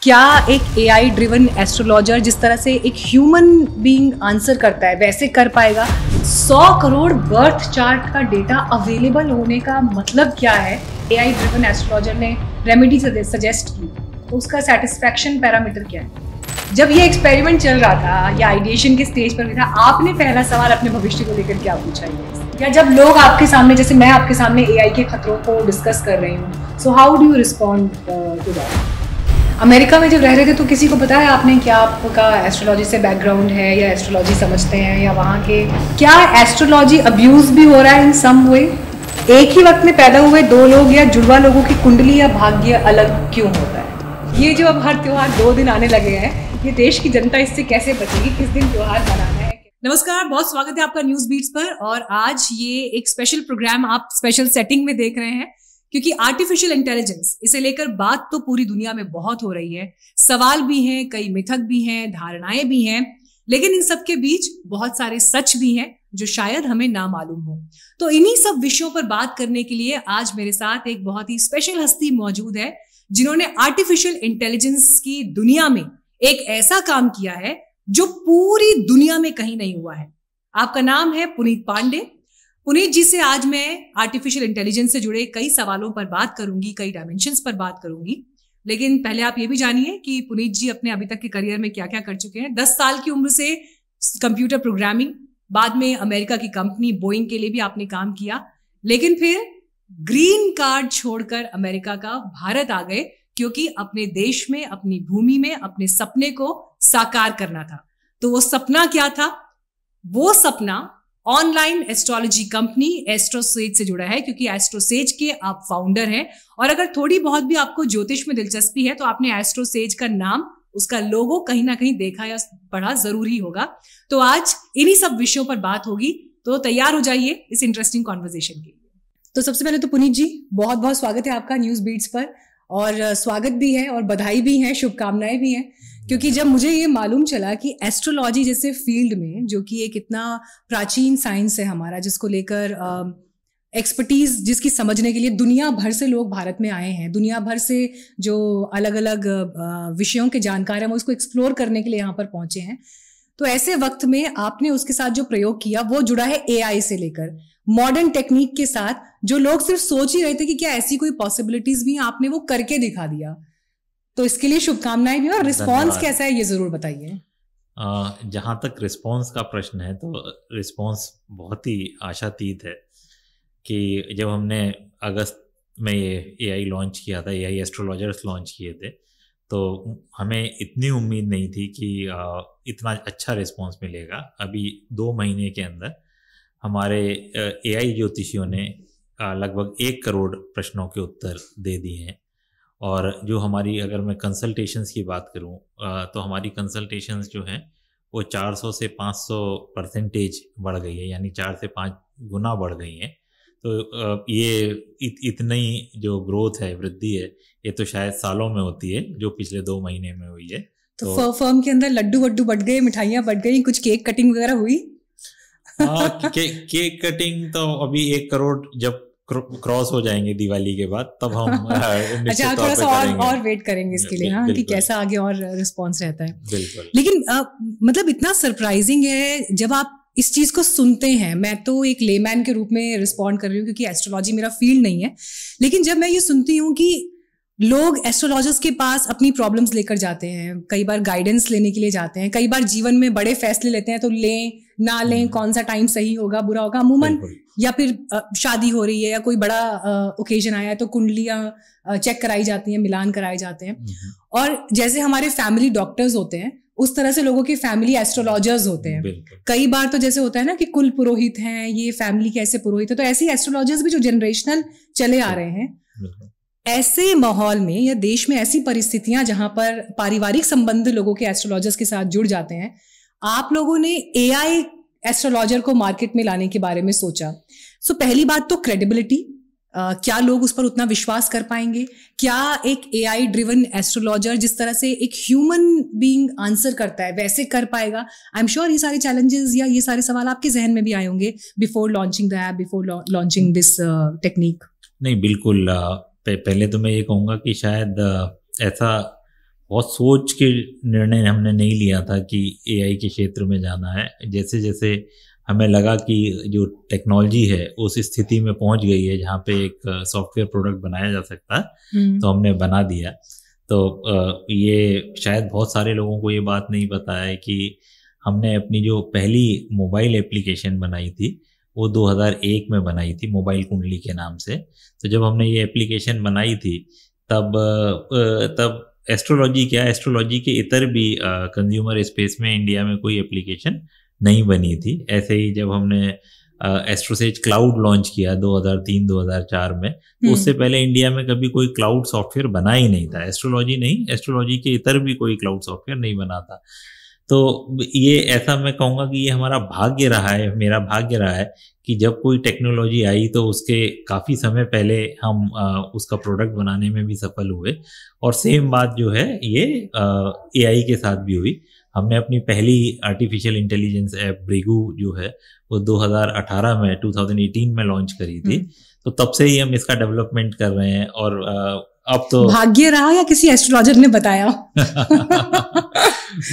क्या एक AI driven astrologer जिस तरह से एक ह्यूमन बीइंग आंसर करता है वैसे कर पाएगा? 100 करोड़ बर्थ चार्ट का डेटा अवेलेबल होने का मतलब क्या है? एआई ड्रिवन एस्ट्रोलॉजर ने रेमेडी सजेस्ट की तो उसका सेटिस्फैक्शन पैरामीटर क्या है? जब ये एक्सपेरिमेंट चल रहा था या आइडिएशन के स्टेज पर भी था, आपने पहला सवाल अपने भविष्य को लेकर क्या पूछा है? या जब लोग आपके सामने, जैसे मैं आपके सामने एआई के खतरों को डिस्कस कर रही हूँ, so how do you respond to that? America में जब रह रहे थे तो किसी को पता है आपने क्या आपका एस्ट्रोलॉजी से बैकग्राउंड है या एस्ट्रोलॉजी समझते हैं, या वहाँ के क्या एस्ट्रोलॉजी अब्यूज भी हो रहा है इन सम वे? एक ही वक्त में पैदा हुए दो लोग या जुड़वा लोगों की कुंडली या भाग्य अलग क्यों होता है? ये जो अब हर त्योहार 2 दिन आने लगे हैं, ये देश की जनता इससे कैसे बचेगी? किस दिन त्योहार मनाना है? नमस्कार, बहुत स्वागत है आपका न्यूज बीट्स पर। और आज ये एक स्पेशल प्रोग्राम आप स्पेशल सेटिंग में देख रहे हैं क्योंकि आर्टिफिशियल इंटेलिजेंस, इसे लेकर बात तो पूरी दुनिया में बहुत हो रही है। सवाल भी हैं, कई मिथक भी हैं, धारणाएं भी हैं, लेकिन इन सब के बीच बहुत सारे सच भी हैं जो शायद हमें ना मालूम हो। तो इन्हीं सब विषयों पर बात करने के लिए आज मेरे साथ एक बहुत ही स्पेशल हस्ती मौजूद है जिन्होंने आर्टिफिशियल इंटेलिजेंस की दुनिया में एक ऐसा काम किया है जो पूरी दुनिया में कहीं नहीं हुआ है। आपका नाम है पुनीत पांडे। पुनीत जी से आज मैं आर्टिफिशियल इंटेलिजेंस से जुड़े कई सवालों पर बात करूंगी, कई डायमेंशंस पर बात करूंगी। लेकिन पहले आप ये भी जानिए कि पुनीत जी अपने अभी तक के करियर में क्या क्या कर चुके हैं। 10 साल की उम्र से कंप्यूटर प्रोग्रामिंग, बाद में अमेरिका की कंपनी बोइंग के लिए भी आपने काम किया, लेकिन फिर ग्रीन कार्ड छोड़कर अमेरिका का भारत आ गए क्योंकि अपने देश में, अपनी भूमि में अपने सपने को साकार करना था। तो वो सपना क्या था? वो सपना ऑनलाइन एस्ट्रोलॉजी कंपनी एस्ट्रोसेज से जुड़ा है, क्योंकि एस्ट्रोसेज के आप फाउंडर हैं। और अगर थोड़ी बहुत भी आपको ज्योतिष में दिलचस्पी है तो आपने एस्ट्रोसेज का नाम, उसका लोगो कहीं ना कहीं देखा या पढ़ा जरूर ही होगा। तो आज इन्हीं सब विषयों पर बात होगी, तो तैयार हो जाइए इस इंटरेस्टिंग कॉन्वर्सेशन के लिए। तो सबसे पहले तो पुनीत जी, बहुत बहुत स्वागत है आपका न्यूज बीट्स पर। और स्वागत भी है और बधाई भी है, शुभकामनाएं भी हैं, क्योंकि जब मुझे ये मालूम चला कि एस्ट्रोलॉजी जैसे फील्ड में, जो कि एक इतना प्राचीन साइंस है हमारा, जिसको लेकर एक्सपर्टीज, जिसकी समझने के लिए दुनिया भर से लोग भारत में आए हैं, दुनिया भर से जो अलग अलग विषयों के जानकार हैं वो इसको एक्सप्लोर करने के लिए यहाँ पर पहुंचे हैं। तो ऐसे वक्त में आपने उसके साथ जो प्रयोग किया वो जुड़ा है एआई से लेकर मॉडर्न टेक्निक के साथ, जो लोग सिर्फ सोच ही रहे थे कि क्या ऐसी कोई पॉसिबिलिटीज भी, आपने वो करके दिखा दिया। तो इसके लिए शुभकामनाएं भी। और रिस्पॉन्स कैसा है ये जरूर बताइए। जहाँ तक रिस्पॉन्स का प्रश्न है तो रिस्पॉन्स बहुत ही आशातीत है कि जब हमने अगस्त में ये एआई लॉन्च किया था, एआई एस्ट्रोलॉजर्स लॉन्च किए थे, तो हमें इतनी उम्मीद नहीं थी कि इतना अच्छा रिस्पॉन्स मिलेगा। अभी 2 महीने के अंदर हमारे एआई ज्योतिषियों ने लगभग 1 करोड़ प्रश्नों के उत्तर दे दिए हैं। और जो हमारी, अगर मैं कंसल्टेशंस की बात करूं, तो हमारी कंसल्टेशंस जो हैं वो 400 से 500% बढ़ गई है, यानी 4 से 5 गुना बढ़ गई हैं। तो ये इतनी जो ग्रोथ है, वृद्धि है, ये तो शायद सालों में होती है, जो पिछले 2 महीने में हुई है। तो फर्म के अंदर लड्डू वड्डू बढ़ गए, मिठाइयाँ बढ़ गई, कुछ केक कटिंग वगैरह हुई? केक कटिंग तो अभी 1 करोड़ जब क्रॉस हो जाएंगे दिवाली के बाद, तब हम अच्छा, थोड़ा सा और वेट करेंगे इसके लिए, हाँ, कि कैसा आगे और रिस्पॉन्स रहता है। बिल्कुल। लेकिन मतलब इतना सरप्राइजिंग है जब आप इस चीज को सुनते हैं। मैं तो एक लेमैन के रूप में रिस्पॉन्ड कर रही हूँ क्योंकि एस्ट्रोलॉजी मेरा फील्ड नहीं है, लेकिन जब मैं ये सुनती हूँ कि लोग एस्ट्रोलॉजर्स के पास अपनी प्रॉब्लम्स लेकर जाते हैं, कई बार गाइडेंस लेने के लिए जाते हैं, कई बार जीवन में बड़े फैसले लेते हैं, तो लें ना लें, कौन सा टाइम सही होगा, बुरा होगा, अमूमन, या फिर शादी हो रही है या कोई बड़ा ओकेजन आया है तो कुंडलियां चेक कराई जाती हैं, मिलान कराए जाते हैं। और जैसे हमारे फैमिली डॉक्टर्स होते हैं, उस तरह से लोगों के फैमिली एस्ट्रोलॉजर्स होते हैं। कई बार तो जैसे होता है ना कि कुल पुरोहित हैं, ये फैमिली के ऐसे पुरोहित है, तो ऐसे एस्ट्रोलॉजर्स भी जो जनरेशनल चले आ रहे हैं। ऐसे माहौल में या देश में ऐसी परिस्थितियां जहां पर पारिवारिक संबंध लोगों के एस्ट्रोलॉजर्स के साथ जुड़ जाते हैं, आप लोगों ने एआई एस्ट्रोलॉजर को मार्केट में लाने के बारे में सोचा। सो पहली बात तो क्रेडिबिलिटी, क्या लोग उस पर उतना विश्वास कर पाएंगे? क्या एक एआई ड्रिवन एस्ट्रोलॉजर जिस तरह से एक ह्यूमन बीइंग आंसर करता है वैसे कर पाएगा? आई एम श्योर ये सारे चैलेंजेस या ये सारे सवाल आपके जहन में भी आए होंगे before launching the app, before launching this technique. नहीं, बिल्कुल। पहले तो मैं ये कहूँगा कि शायद ऐसा बहुत सोच के निर्णय हमने नहीं लिया था कि एआई के क्षेत्र में जाना है। जैसे जैसे हमें लगा कि जो टेक्नोलॉजी है उस स्थिति में पहुंच गई है जहाँ पे एक सॉफ्टवेयर प्रोडक्ट बनाया जा सकता है, तो हमने बना दिया। तो ये शायद बहुत सारे लोगों को ये बात नहीं पता है कि हमने अपनी जो पहली मोबाइल एप्लीकेशन बनाई थी वो 2001 में बनाई थी, मोबाइल कुंडली के नाम से। तो जब हमने ये एप्लीकेशन बनाई थी तब एस्ट्रोलॉजी के इतर भी कंज्यूमर स्पेस में इंडिया में कोई एप्लीकेशन नहीं बनी थी। ऐसे ही जब हमने एस्ट्रोसेज क्लाउड लॉन्च किया 2003-2004 में, तो उससे पहले इंडिया में कभी कोई क्लाउड सॉफ्टवेयर बना ही नहीं था। एस्ट्रोलॉजी नहीं, एस्ट्रोलॉजी के इतर भी कोई क्लाउड सॉफ्टवेयर नहीं बना था। तो ये ऐसा मैं कहूँगा कि ये हमारा भाग्य रहा है, मेरा भाग्य रहा है कि जब कोई टेक्नोलॉजी आई तो उसके काफ़ी समय पहले हम उसका प्रोडक्ट बनाने में भी सफल हुए। और सेम बात जो है ये एआई के साथ भी हुई। हमने अपनी पहली आर्टिफिशियल इंटेलिजेंस ऐप ब्रिगू जो है वो 2018 में लॉन्च करी थी। तो तब से ही हम इसका डेवलपमेंट कर रहे हैं। और अब तो भाग्य रहा या किसी एस्ट्रोलॉजर ने बताया?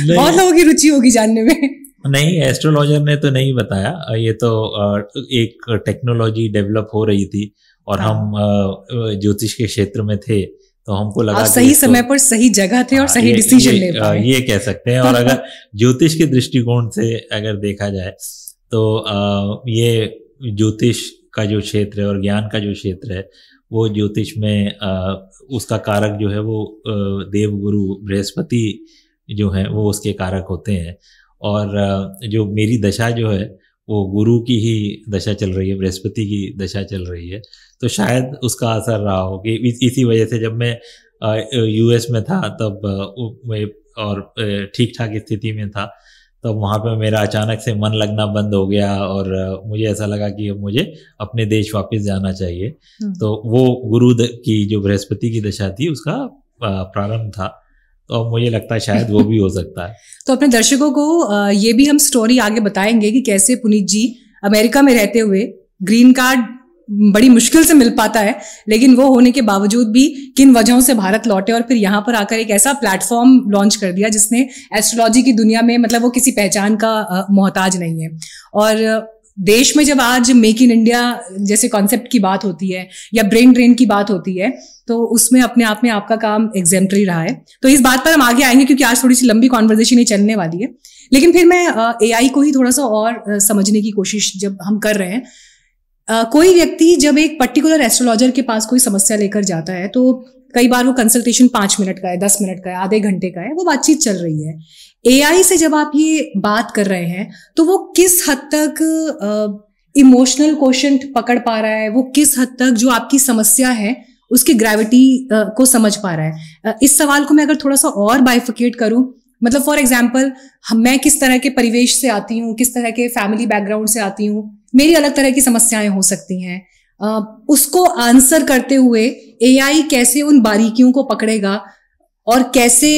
बहुत लोगों की रुचि होगी जानने में। नहीं, एस्ट्रोलॉजर ने तो नहीं बताया, ये तो एक टेक्नोलॉजी डेवलप हो रही थी और हम ज्योतिष के क्षेत्र में थे, तो हमको लगा सही समय पर सही जगह थे और सही डिसीजन ले पाए, ये कह सकते हैं। और अगर ज्योतिष के दृष्टिकोण से अगर देखा जाए तो ये ज्योतिष का जो क्षेत्र है और ज्ञान का जो क्षेत्र है वो ज्योतिष में उसका कारक जो है वो देवगुरु बृहस्पति जो है वो उसके कारक होते हैं। और जो मेरी दशा जो है वो गुरु की ही दशा चल रही है, बृहस्पति की दशा चल रही है। तो शायद उसका असर रहा हो कि इसी वजह से जब मैं यूएस में था तब और ठीक ठाक स्थिति में था, तब वहाँ पे मेरा अचानक से मन लगना बंद हो गया और मुझे ऐसा लगा कि अब मुझे अपने देश वापस जाना चाहिए। तो वो गुरु की जो बृहस्पति की दशा थी उसका प्रारंभ था। तो अब मुझे लगता है शायद वो भी हो सकता है। तो अपने दर्शकों को ये भी हम स्टोरी आगे बताएंगे कि कैसे पुनीत जी अमेरिका में रहते हुए ग्रीन कार्ड बड़ी मुश्किल से मिल पाता है, लेकिन वो होने के बावजूद भी किन वजहों से भारत लौटे और फिर यहाँ पर आकर एक ऐसा प्लेटफॉर्म लॉन्च कर दिया जिसने एस्ट्रोलॉजी की दुनिया में मतलब वो किसी पहचान का मोहताज नहीं है। और देश में जब आज मेक इन इंडिया जैसे कॉन्सेप्ट की बात होती है या ब्रेन ड्रेन की बात होती है तो उसमें अपने आप में आपका काम एग्जेम्पलरी रहा है। तो इस बात पर हम आगे आएंगे क्योंकि आज थोड़ी सी लंबी कॉन्वर्सेशन ही चलने वाली है। लेकिन फिर मैं एआई को ही थोड़ा सा और समझने की कोशिश जब हम कर रहे हैं, कोई व्यक्ति जब एक पर्टिकुलर एस्ट्रोलॉजर के पास कोई समस्या लेकर जाता है तो कई बार वो कंसल्टेशन 5 मिनट का है, 10 मिनट का है, आधे घंटे का है, वो बातचीत चल रही है। एआई से जब आप ये बात कर रहे हैं तो वो किस हद तक इमोशनल क्वोशंट पकड़ पा रहा है, वो किस हद तक जो आपकी समस्या है उसकी ग्रेविटी को समझ पा रहा है। इस सवाल को मैं अगर थोड़ा सा और बाइफिकेट करूं, मतलब फॉर एग्जाम्पल मैं किस तरह के परिवेश से आती हूँ, किस तरह के फैमिली बैकग्राउंड से आती हूँ, मेरी अलग तरह की समस्याएं हो सकती हैं, उसको आंसर करते हुए एआई कैसे उन बारीकियों को पकड़ेगा और कैसे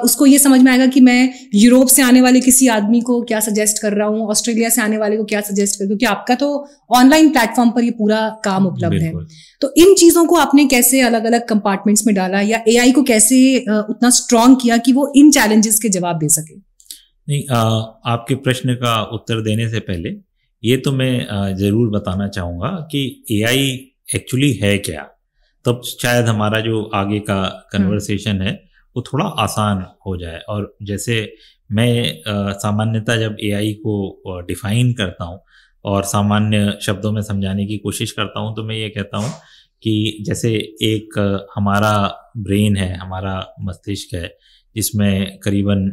उसको ये समझ में आएगा कि मैं यूरोप से आने वाले किसी आदमी को क्या सजेस्ट कर रहा हूँ, ऑस्ट्रेलिया से आने वाले को क्या सजेस्ट कर, क्योंकि आपका तो ऑनलाइन प्लेटफॉर्म पर ये पूरा काम उपलब्ध है। तो इन चीजों को आपने कैसे अलग अलग कंपार्टमेंट्स में डाला या एआई को कैसे उतना स्ट्रांग किया कि वो इन चैलेंजेस के जवाब दे सके? नहीं, आपके प्रश्न का उत्तर देने से पहले ये तो मैं जरूर बताना चाहूँगा कि एआई एक्चुअली है क्या, तब शायद हमारा जो आगे का कन्वर्सेशन है वो थोड़ा आसान हो जाए। और जैसे मैं सामान्यतः जब एआई को डिफाइन करता हूँ और सामान्य शब्दों में समझाने की कोशिश करता हूँ तो मैं ये कहता हूँ कि जैसे एक हमारा ब्रेन है, हमारा मस्तिष्क है, जिसमें करीबन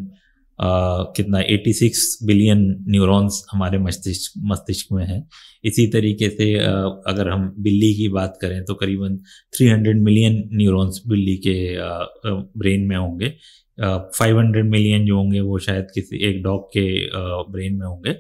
कितना 86 बिलियन न्यूरॉन्स हमारे मस्तिष्क में है। इसी तरीके से अगर हम बिल्ली की बात करें तो करीबन 300 मिलियन न्यूरॉन्स बिल्ली के ब्रेन में होंगे। 500 मिलियन जो होंगे वो शायद किसी एक डॉग के ब्रेन में होंगे।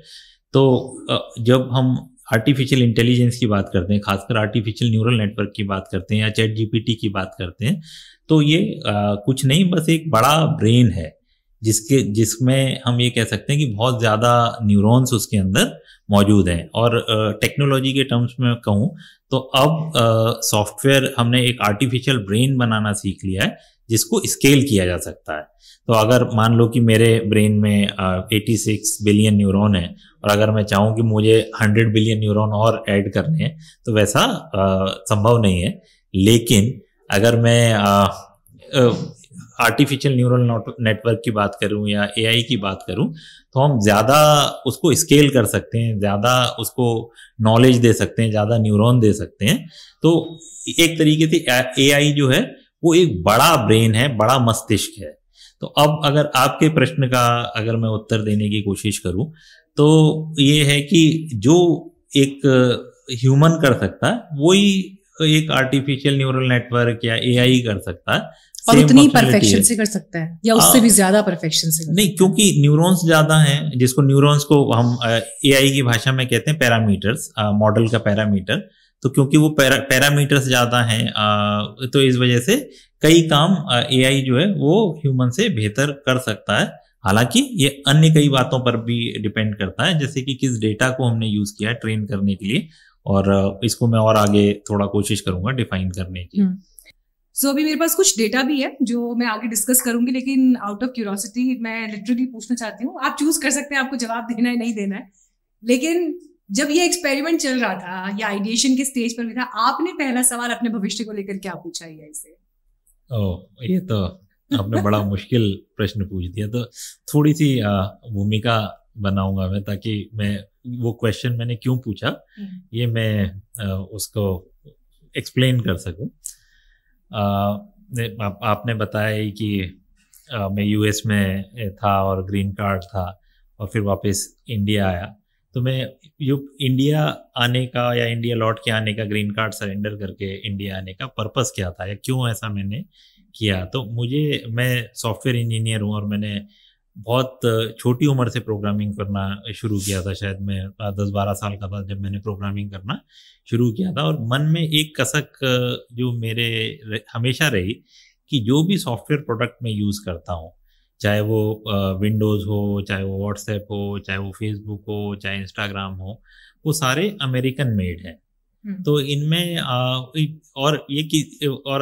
तो जब हम आर्टिफिशियल इंटेलिजेंस की बात करते हैं, खासकर आर्टिफिशियल न्यूरल नेटवर्क की बात करते हैं या चैट जीपीटी की बात करते हैं, तो ये कुछ नहीं, बस एक बड़ा ब्रेन है जिसमें हम ये कह सकते हैं कि बहुत ज़्यादा न्यूरॉन्स उसके अंदर मौजूद हैं। और टेक्नोलॉजी के टर्म्स में कहूँ तो अब सॉफ्टवेयर हमने एक आर्टिफिशियल ब्रेन बनाना सीख लिया है जिसको स्केल किया जा सकता है। तो अगर मान लो कि मेरे ब्रेन में 86 बिलियन न्यूरॉन है और अगर मैं चाहूँ कि मुझे 100 बिलियन न्यूरॉन और ऐड करने हैं तो वैसा संभव नहीं है। लेकिन अगर मैं आर्टिफिशियल न्यूरल नेटवर्क की बात करूं या एआई की बात करूं तो हम ज़्यादा उसको स्केल कर सकते हैं, ज़्यादा उसको नॉलेज दे सकते हैं, ज़्यादा न्यूरॉन दे सकते हैं। तो एक तरीके से एआई जो है वो एक बड़ा ब्रेन है, बड़ा मस्तिष्क है। तो अब अगर आपके प्रश्न का अगर मैं उत्तर देने की कोशिश करूं तो ये है कि जो एक ह्यूमन कर सकता है वही एक आर्टिफिशियल न्यूरल नेटवर्क या एआई कर सकता है और उतनी परफेक्शन से कर सकता है या उससे भी ज्यादा परफेक्शन से नहीं, क्योंकि न्यूरॉन्स ज्यादा हैं, जिसको न्यूरॉन्स को हम एआई की भाषा में कहते हैं पैरामीटर्स, मॉडल का पैरामीटर। तो क्योंकि वो पैरामीटर्स ज्यादा हैं तो इस वजह से कई काम एआई जो है वो ह्यूमन से बेहतर कर सकता है। हालांकि ये अन्य कई बातों पर भी डिपेंड करता है, जैसे कि किस डेटा को हमने यूज किया है ट्रेन करने के लिए, और इसको मैं और आगे थोड़ा कोशिश करूंगा डिफाइन करने की। सो अभी मेरे पास कुछ डेटा भी है जो मैं आगे डिस्कस करूंगी, लेकिन आउट ऑफ क्यूरियोसिटी मैं लिटरली पूछना चाहती हूँ। आप चूज कर सकते हैं आपको जवाब देना है नहीं देना है, लेकिन जब ये एक्सपेरिमेंट चल रहा था या आइडिएशन के स्टेज पर भी था, आपने पहला सवाल अपने भविष्य को लेकर क्या पूछा है इसे? ओह, ये तो आपने बड़ा मुश्किल प्रश्न पूछ दिया। तो थोड़ी सी भूमिका बनाऊंगा मैं, ताकि मैं वो क्वेश्चन मैंने क्यों पूछा ये मैं उसको एक्सप्लेन कर सकूं। आपने बताया कि मैं यूएस में था और ग्रीन कार्ड था और फिर वापस इंडिया आया। तो मैं इंडिया आने का या इंडिया लौट के आने का, ग्रीन कार्ड सरेंडर करके इंडिया आने का पर्पस क्या था या क्यों ऐसा मैंने किया? तो मैं सॉफ्टवेयर इंजीनियर हूँ और मैंने बहुत छोटी उम्र से प्रोग्रामिंग करना शुरू किया था। शायद मैं 10-12 साल का था जब मैंने प्रोग्रामिंग करना शुरू किया था, और मन में एक कसक जो मेरे हमेशा रही कि जो भी सॉफ्टवेयर प्रोडक्ट मैं यूज़ करता हूँ, चाहे वो विंडोज़ हो, चाहे वो व्हाट्सएप हो, चाहे वो फेसबुक हो, चाहे इंस्टाग्राम हो, वो सारे अमेरिकन मेड हैं। तो इनमें और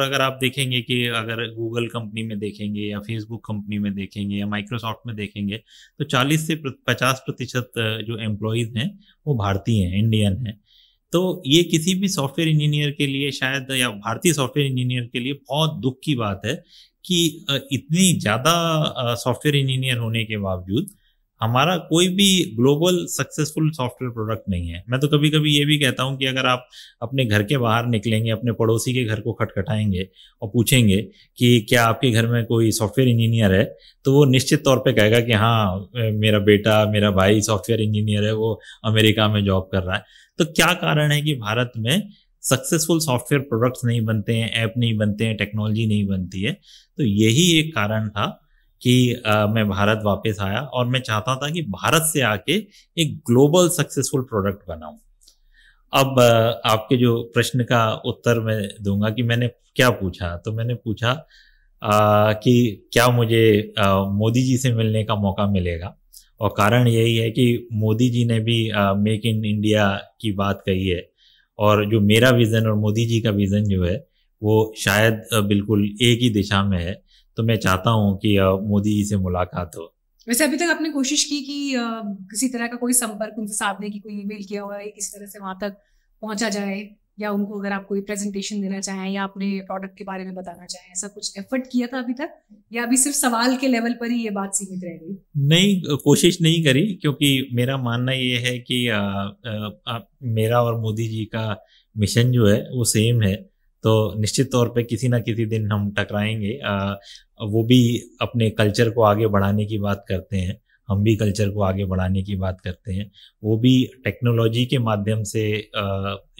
अगर आप देखेंगे कि अगर गूगल कंपनी में देखेंगे या फेसबुक कंपनी में देखेंगे या माइक्रोसॉफ्ट में देखेंगे तो 40 से 50% जो एम्प्लॉयज़ हैं वो भारतीय हैं, इंडियन हैं। तो ये किसी भी सॉफ्टवेयर इंजीनियर के लिए शायद, या भारतीय सॉफ्टवेयर इंजीनियर के लिए बहुत दुख की बात है कि इतनी ज़्यादा सॉफ्टवेयर इंजीनियर होने के बावजूद हमारा कोई भी ग्लोबल सक्सेसफुल सॉफ्टवेयर प्रोडक्ट नहीं है। मैं तो कभी कभी ये भी कहता हूँ कि अगर आप अपने घर के बाहर निकलेंगे, अपने पड़ोसी के घर को खटखटाएंगे और पूछेंगे कि क्या आपके घर में कोई सॉफ्टवेयर इंजीनियर है, तो वो निश्चित तौर पे कहेगा कि हाँ, मेरा बेटा, मेरा भाई सॉफ्टवेयर इंजीनियर है, वो अमेरिका में जॉब कर रहा है। तो क्या कारण है कि भारत में सक्सेसफुल सॉफ्टवेयर प्रोडक्ट्स नहीं बनते हैं, ऐप नहीं बनते हैं, टेक्नोलॉजी नहीं बनती है? तो यही एक कारण था कि मैं भारत वापस आया और मैं चाहता था कि भारत से आके एक ग्लोबल सक्सेसफुल प्रोडक्ट बनाऊं। अब आपके जो प्रश्न का उत्तर मैं दूंगा कि मैंने क्या पूछा। तो मैंने पूछा कि क्या मुझे मोदी जी से मिलने का मौका मिलेगा, और कारण यही है कि मोदी जी ने भी मेक इन इंडिया की बात कही है, और जो मेरा विज़न और मोदी जी का विज़न जो है वो शायद बिल्कुल एक ही दिशा में है। तो मैं चाहता हूं कि मोदी जी से मुलाकात हो। वैसे अभी तक आपने कोशिश की कि किसी तरह का कोई संपर्क उनसे साधने की, कोई ईमेल किया हुआ है, किसी तरह से वहां तक पहुंचा जाए, या उनको अगर आप कोई प्रेजेंटेशन देना चाहें या अपने प्रोडक्ट के बारे में बताना चाहें, ऐसा कुछ एफर्ट किया था अभी तक, या अभी सिर्फ सवाल के लेवल पर ही ये बात सीमित रह गई? नहीं, कोशिश नहीं करी, क्योंकि मेरा मानना ये है कि मेरा और मोदी जी का मिशन जो है वो सेम है। तो निश्चित तौर पे किसी ना किसी दिन हम टकराएंगे। वो भी अपने कल्चर को आगे बढ़ाने की बात करते हैं, हम भी कल्चर को आगे बढ़ाने की बात करते हैं। वो भी टेक्नोलॉजी के माध्यम से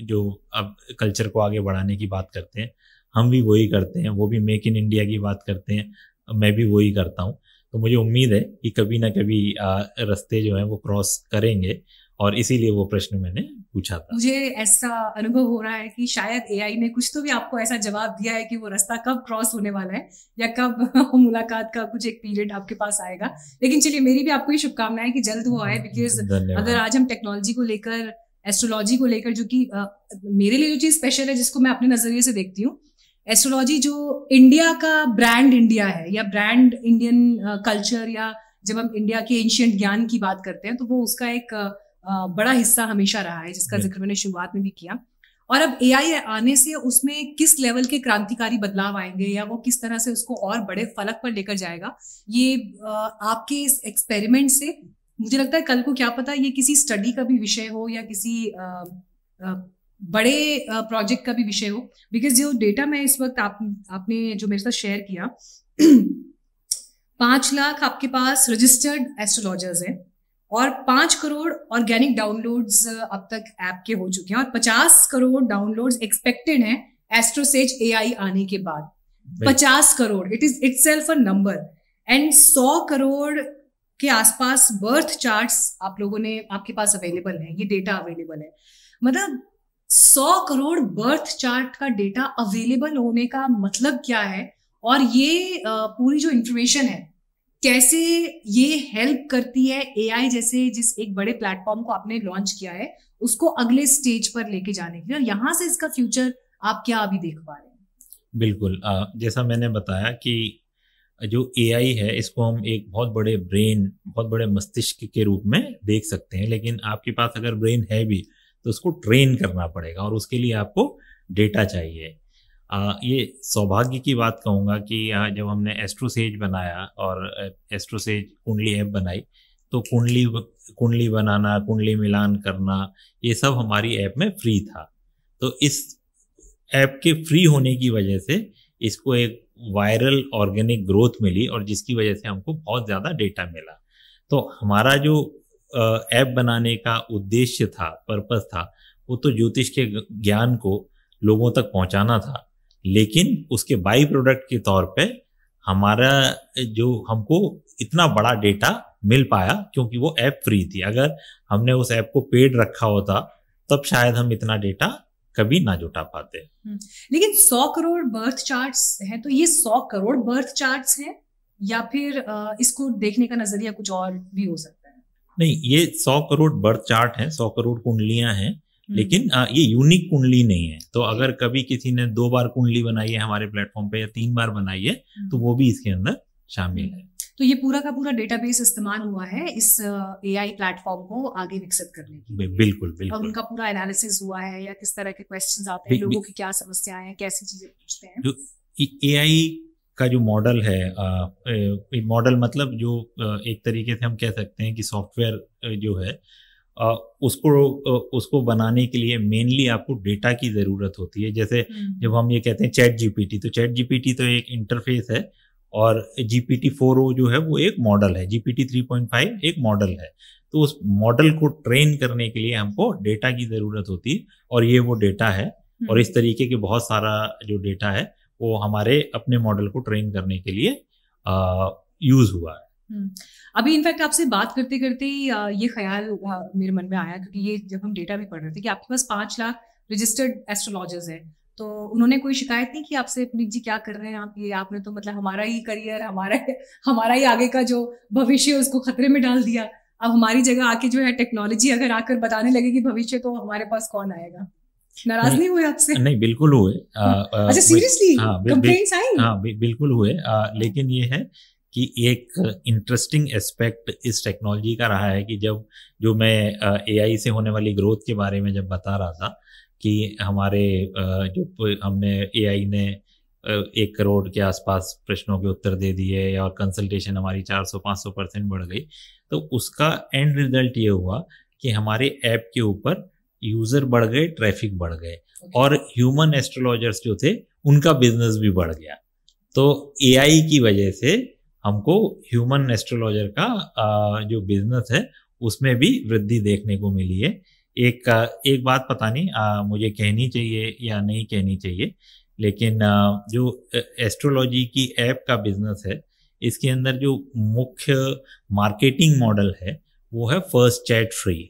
जो अब कल्चर को आगे बढ़ाने की बात करते हैं, हम भी वही करते हैं। वो भी मेक इन इंडिया की बात करते हैं, मैं भी वही करता हूँ। तो मुझे उम्मीद है कि कभी ना कभी रास्ते जो हैं वो क्रॉस करेंगे, और इसीलिए वो प्रश्न मैंने पूछा था। मुझे ऐसा अनुभव हो रहा है कि शायद एआई ने कुछ तो भी आपको ऐसा जवाब दिया है कि वो रास्ता कब क्रॉस होने वाला है या कब मुलाकात का कुछ एक पीरियड आपके पास आएगा। लेकिन चलिए, मेरी भी आपको ये शुभकामनाएं कि जल्द वो आए, बिकॉज अगर आज हम टेक्नोलॉजी को लेकर, एस्ट्रोलॉजी को लेकर, जो कि मेरे लिए जो चीज स्पेशल है, जिसको मैं अपने नजरिए से देखती हूँ एस्ट्रोलॉजी जो इंडिया का ब्रांड इंडिया है, या ब्रांड इंडियन कल्चर, या जब हम इंडिया के एंशिएंट ज्ञान की बात करते हैं तो वो उसका एक बड़ा हिस्सा हमेशा रहा है, जिसका जिक्र मैंने शुरुआत में भी किया। और अब एआई आने से उसमें किस लेवल के क्रांतिकारी बदलाव आएंगे, या वो किस तरह से उसको और बड़े फलक पर लेकर जाएगा, ये आपके इस एक्सपेरिमेंट से मुझे लगता है कल को क्या पता ये किसी स्टडी का भी विषय हो या किसी बड़े प्रोजेक्ट का भी विषय हो। बिकॉज जो डेटा मैं इस वक्त आपने जो मेरे साथ शेयर किया 5 लाख आपके पास रजिस्टर्ड एस्ट्रोलॉजर्स हैं और 5 करोड़ ऑर्गेनिक डाउनलोड्स अब तक ऐप के हो चुके हैं, और 50 करोड़ डाउनलोड्स एक्सपेक्टेड हैं एस्ट्रोसेज एआई आने के बाद। 50 crore, it is itself a number. And 100 crore के आसपास बर्थ चार्ट्स आप लोगों ने आपके पास अवेलेबल है, ये डेटा अवेलेबल है। मतलब 100 करोड़ बर्थ चार्ट का डेटा अवेलेबल होने का मतलब क्या है, और ये पूरी जो इंफॉर्मेशन है कैसे ये हेल्प करती है एआई जैसे जिस एक बड़े प्लेटफॉर्म को आपने लॉन्च किया है उसको अगले स्टेज पर लेके जाने के लिए, और यहाँ से इसका फ्यूचर आप क्या अभी देख पा रहे हैं? बिल्कुल, जैसा मैंने बताया कि जो एआई है इसको हम एक बहुत बड़े ब्रेन, बहुत बड़े मस्तिष्क के रूप में देख सकते हैं, लेकिन आपके पास अगर ब्रेन है भी तो उसको ट्रेन करना पड़ेगा और उसके लिए आपको डेटा चाहिए। ये सौभाग्य की बात कहूँगा कि जब हमने एस्ट्रोसेज बनाया और एस्ट्रोसेज कुंडली ऐप बनाई तो कुंडली बनाना, कुंडली मिलान करना, ये सब हमारी ऐप में फ्री था। तो इस ऐप के फ्री होने की वजह से इसको एक वायरल ऑर्गेनिक ग्रोथ मिली और जिसकी वजह से हमको बहुत ज़्यादा डेटा मिला। तो हमारा जो ऐप बनाने का उद्देश्य था, पर्पस था, वो तो ज्योतिष के ज्ञान को लोगों तक पहुंचाना था, लेकिन उसके बाई प्रोडक्ट के तौर पे हमारा जो हमको इतना बड़ा डेटा मिल पाया क्योंकि वो ऐप फ्री थी। अगर हमने उस ऐप को पेड रखा होता तब शायद हम इतना डेटा कभी ना जुटा पाते। लेकिन 100 करोड़ बर्थ चार्ट्स हैं, तो ये 100 करोड़ बर्थ चार्ट्स हैं या फिर इसको देखने का नजरिया कुछ और भी हो सकता है? नहीं, ये 100 करोड़ बर्थ चार्ट हैं, 100 करोड़ कुंडलियां हैं, लेकिन ये यूनिक कुंडली नहीं है। तो अगर कभी किसी ने 2 बार कुंडली बनाई है हमारे प्लेटफॉर्म पे या 3 बार बनाई है तो वो भी इसके अंदर शामिल है। तो ये पूरा का पूरा डेटाबेस इस्तेमाल हुआ है इस एआई प्लेटफॉर्म को आगे विकसित करने के लिए? बिल्कुल बिल्कुल। और उनका पूरा एनालिसिस हुआ है या किस तरह के क्वेश्चंस आते हैं, लोगों की क्या समस्याएं हैं, कैसी चीजें पूछते हैं? जो एआई का जो मॉडल है, मॉडल मतलब जो एक तरीके से हम कह सकते हैं कि सॉफ्टवेयर जो है उसको बनाने के लिए मेनली आपको डेटा की ज़रूरत होती है। जैसे जब हम ये कहते हैं चैट जीपीटी, तो चैट जीपीटी तो एक इंटरफेस है और GPT-4o जो है वो एक मॉडल है, GPT 3.5 एक मॉडल है। तो उस मॉडल को ट्रेन करने के लिए हमको डेटा की ज़रूरत होती है और ये वो डेटा है। और इस तरीके के बहुत सारा जो डेटा है वो हमारे अपने मॉडल को ट्रेन करने के लिए यूज़ हुआ है। अभी इनफैक्ट आपसे बात करते करते ये ख्याल मेरे मन में आया, क्योंकि ये जब हम डेटा भी पढ़ रहे थे कि आपके पास 5 लाख रजिस्टर्ड एस्ट्रोलॉजर्स हैं, तो उन्होंने कोई शिकायत नहीं की आपसे, पुनीत जी क्या कर रहे हैं आप, ये आपने तो मतलब हमारा ही करियर, हमारा ही आगे का जो भविष्य उसको खतरे में डाल दिया। अब हमारी जगह आके जो है टेक्नोलॉजी अगर आकर बताने लगेगी भविष्य, तो हमारे पास कौन आएगा? नाराज नहीं हुए आपसे? नहीं, बिल्कुल हुए। अच्छा, सीरियसली कंप्लेंट्स आई? हाँ, बिल्कुल हुए। लेकिन ये है कि एक इंटरेस्टिंग एस्पेक्ट इस टेक्नोलॉजी का रहा है कि जब जो मैं एआई से होने वाली ग्रोथ के बारे में जब बता रहा था कि हमारे जो हमने एआई ने 1 करोड़ के आसपास प्रश्नों के उत्तर दे दिए और कंसल्टेशन हमारी 400-500% बढ़ गई, तो उसका एंड रिजल्ट ये हुआ कि हमारे ऐप के ऊपर यूज़र बढ़ गए, ट्रैफिक बढ़ गए और ह्यूमन एस्ट्रोलॉजर्स जो थे उनका बिजनेस भी बढ़ गया। तो एआई की वजह से हमको ह्यूमन एस्ट्रोलॉजर का जो बिजनेस है उसमें भी वृद्धि देखने को मिली है। एक बात पता नहीं मुझे कहनी चाहिए या नहीं कहनी चाहिए, लेकिन जो एस्ट्रोलॉजी की ऐप का बिजनेस है इसके अंदर जो मुख्य मार्केटिंग मॉडल है वो है फर्स्ट चैट फ्री।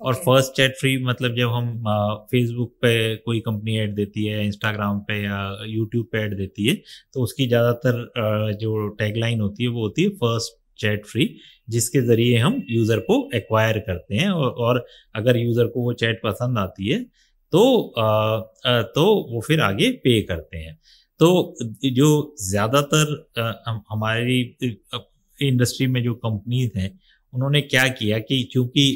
और फर्स्ट चैट फ्री मतलब जब हम फेसबुक पे कोई कंपनी ऐड देती है, इंस्टाग्राम पे या यूट्यूब पे ऐड देती है, तो उसकी ज़्यादातर जो टैगलाइन होती है वो होती है फर्स्ट चैट फ्री, जिसके ज़रिए हम यूज़र को एक्वायर करते हैं और अगर यूज़र को वो चैट पसंद आती है तो वो फिर आगे पे करते हैं। तो जो ज़्यादातर हमारी इंडस्ट्री में जो कंपनीज हैं उन्होंने क्या किया कि चूंकि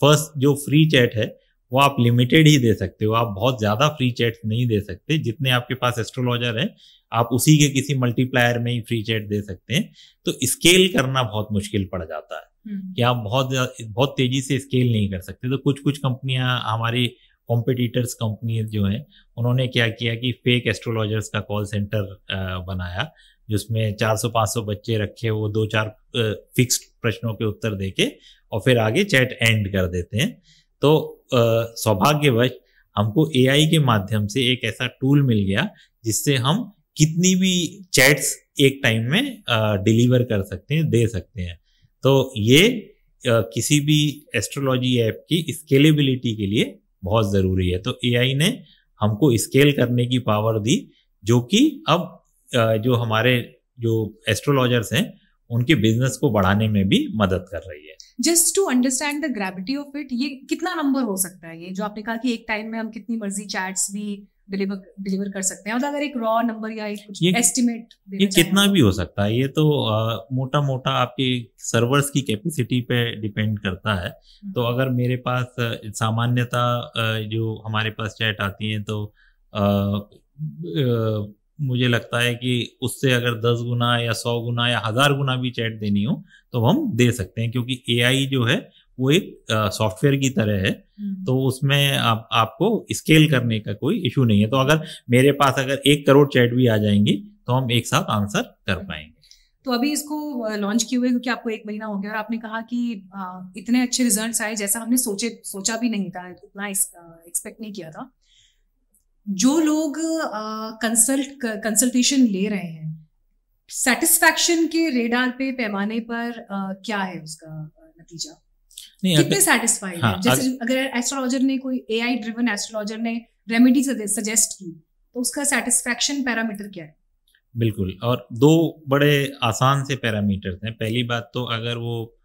फर्स्ट जो फ्री चैट है वो आप लिमिटेड ही दे सकते हो, आप बहुत ज़्यादा फ्री चैट नहीं दे सकते, जितने आपके पास एस्ट्रोलॉजर हैं आप उसी के किसी मल्टीप्लायर में ही फ्री चैट दे सकते हैं। तो स्केल करना बहुत मुश्किल पड़ जाता है कि आप बहुत तेजी से स्केल नहीं कर सकते। तो कुछ कंपनियां, हमारी कॉम्पिटिटर्स कंपनी जो हैं, उन्होंने क्या किया कि फेक एस्ट्रोलॉजर्स का कॉल सेंटर बनाया, जिसमें 400-500 बच्चे रखे, वो 2-4 फिक्स्ड प्रश्नों के उत्तर देके और फिर आगे चैट एंड कर देते हैं। तो सौभाग्यवश हमको एआई के माध्यम से एक ऐसा टूल मिल गया जिससे हम कितनी भी चैट्स एक टाइम में डिलीवर कर सकते हैं, दे सकते हैं। तो ये किसी भी एस्ट्रोलॉजी ऐप की स्केलेबिलिटी के लिए बहुत ज़रूरी है। तो एआई ने हमको स्केल करने की पावर दी, जो कि अब जो हमारे जो एस्ट्रोलॉजर्स हैं उनके बिजनेस को बढ़ाने में भी मदद कर रही है। Just to understand the gravity of it, ये कितना नंबर हो सकता है, ये जो आपने कहा कि एक टाइम में हम कितनी मर्जी चैट्स भी डिलीवर कर सकते हैं, और अगर एक रॉ नंबर या एक कुछ एस्टिमेट ये कितना भी हो सकता है, ये तो मोटा मोटा आपके सर्वर्स की कैपेसिटी पे डिपेंड करता है। तो अगर मेरे पास सामान्यता जो हमारे पास चैट आती है तो मुझे लगता है कि उससे अगर 10 गुना या 100 गुना या 1000 गुना भी चैट देनी हो तो हम दे सकते हैं, क्योंकि एआई जो है वो एक सॉफ्टवेयर की तरह है। तो उसमें आपको स्केल करने का कोई इशू नहीं है। तो अगर मेरे पास अगर 1 करोड़ चैट भी आ जाएंगी तो हम एक साथ आंसर कर पाएंगे। तो अभी इसको लॉन्च किए हुए क्योंकि आपको 1 महीना हो गया और आपने कहा कि इतने अच्छे रिजल्ट्स आए जैसा हमने सोचा भी नहीं था, इतना एक्सपेक्ट नहीं किया था। जो लोग कंसल्टेशन ले रहे हैं, सेटिस्फैक्शन के रेडार पे पैमाने पर क्या है उसका नतीजा? कितने सेटिस्फाइड है? जैसे अगर एस्ट्रोलॉजर ने, कोई एआई ड्रिवन एस्ट्रोलॉजर ने रेमेडी सजेस्ट की तो उसका सेटिस्फैक्शन पैरामीटर क्या है? बिल्कुल, और 2 बड़े आसान से पैरामीटर्स हैं। पहली बात तो अगर वो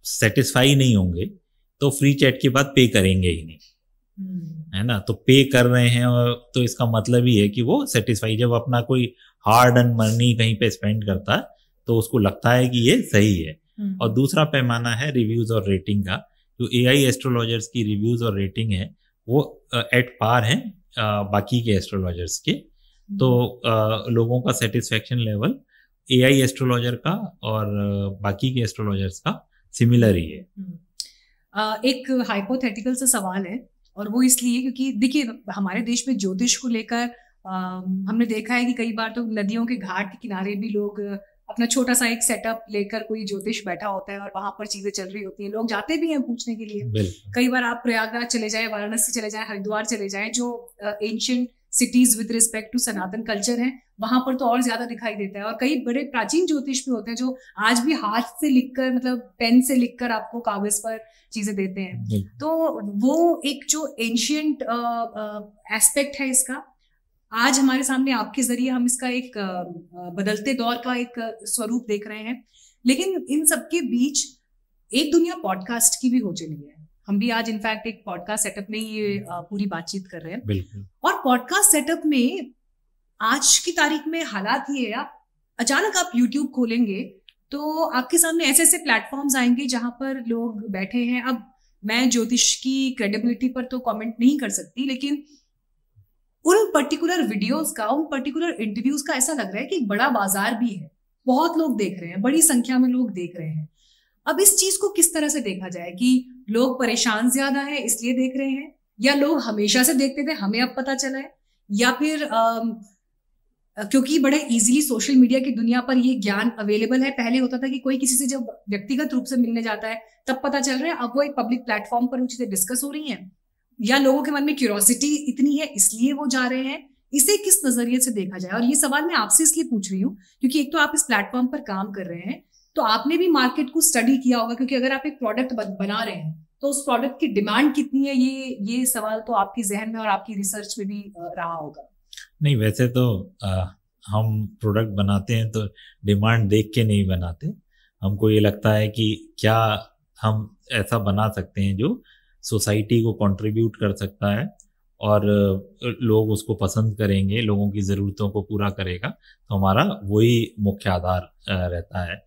सेटिस्फाई नहीं होंगे तो फ्री चैट के बाद पे करेंगे ही नहीं, है ना। तो पे कर रहे हैं और तो इसका मतलब ही है कि वो सेटिस्फाई, जब अपना कोई हार्ड अर्न मनी कहीं पे स्पेंड करता है तो उसको लगता है कि ये सही है। और दूसरा पैमाना है रिव्यूज और रेटिंग का। जो एआई एस्ट्रोलॉजर्स की रिव्यूज और रेटिंग है वो एट पार हैं बाकी के एस्ट्रोलॉजर्स के। तो लोगों का सेटिस्फेक्शन लेवल एआई एस्ट्रोलॉजर का और बाकी के एस्ट्रोलॉजर्स का सिमिलर ही है। एक हाइपोथेटिकल सा सवाल है, और वो इसलिए क्योंकि देखिए हमारे देश में ज्योतिष को लेकर हमने देखा है कि कई बार तो नदियों के घाट के किनारे भी लोग अपना छोटा सा एक सेटअप लेकर कोई ज्योतिष बैठा होता है और वहां पर चीजें चल रही होती हैं, लोग जाते भी हैं पूछने के लिए। कई बार आप प्रयागराज चले जाएं, वाराणसी चले जाएं, हरिद्वार चले जाएं, जो ancient cities with respect to Sanatan culture है, वहां पर तो और ज्यादा दिखाई देता है। और कई बड़े प्राचीन ज्योतिष भी होते हैं जो आज भी हाथ से लिखकर, मतलब पेन से लिखकर आपको कागज पर चीजें देते हैं। तो वो एक जो एंशिएंट एस्पेक्ट है इसका, आज हमारे सामने आपके जरिए हम इसका एक बदलते दौर का एक स्वरूप देख रहे हैं। लेकिन इन सबके बीच एक दुनिया पॉडकास्ट की भी हो चली है। हम भी आज इनफैक्ट एक पॉडकास्ट सेटअप में ये पूरी बातचीत कर रहे हैं। बिल्कुल। और पॉडकास्ट सेटअप में आज की तारीख में हालात ये है, अचानक आप यूट्यूब खोलेंगे तो आपके सामने ऐसे ऐसे प्लेटफॉर्म्स आएंगे जहां पर लोग बैठे हैं। अब मैं ज्योतिष की क्रेडिबिलिटी पर तो कमेंट नहीं कर सकती, लेकिन उन पर्टिकुलर वीडियोस का, उन पर्टिकुलर इंटरव्यूज का ऐसा लग रहा है कि एक बड़ा बाजार भी है, बहुत लोग देख रहे हैं, बड़ी संख्या में लोग देख रहे हैं। अब इस चीज को किस तरह से देखा जाए कि लोग परेशान ज्यादा है इसलिए देख रहे हैं, या लोग हमेशा से देखते थे हमें अब पता चला है, या फिर क्योंकि बड़े इजीली सोशल मीडिया की दुनिया पर ये ज्ञान अवेलेबल है। पहले होता था कि कोई किसी से जब व्यक्तिगत रूप से मिलने जाता है तब पता चल रहा है, अब वो एक पब्लिक प्लेटफॉर्म पर वो चीजें डिस्कस हो रही हैं, या लोगों के मन में क्यूरियोसिटी इतनी है इसलिए वो जा रहे हैं। इसे किस नजरिए से देखा जाए? और ये सवाल मैं आपसे इसलिए पूछ रही हूँ क्योंकि एक तो आप इस प्लेटफॉर्म पर काम कर रहे हैं, तो आपने भी मार्केट को स्टडी किया होगा, क्योंकि अगर आप एक प्रोडक्ट बना रहे हैं तो उस प्रोडक्ट की डिमांड कितनी है, ये सवाल तो आपके जहन में और आपकी रिसर्च में भी रहा होगा। नहीं, वैसे तो हम प्रोडक्ट बनाते हैं तो डिमांड देख के नहीं बनाते। हमको ये लगता है कि क्या हम ऐसा बना सकते हैं जो सोसाइटी को कंट्रीब्यूट कर सकता है और लोग उसको पसंद करेंगे, लोगों की ज़रूरतों को पूरा करेगा, तो हमारा वही मुख्य आधार रहता है।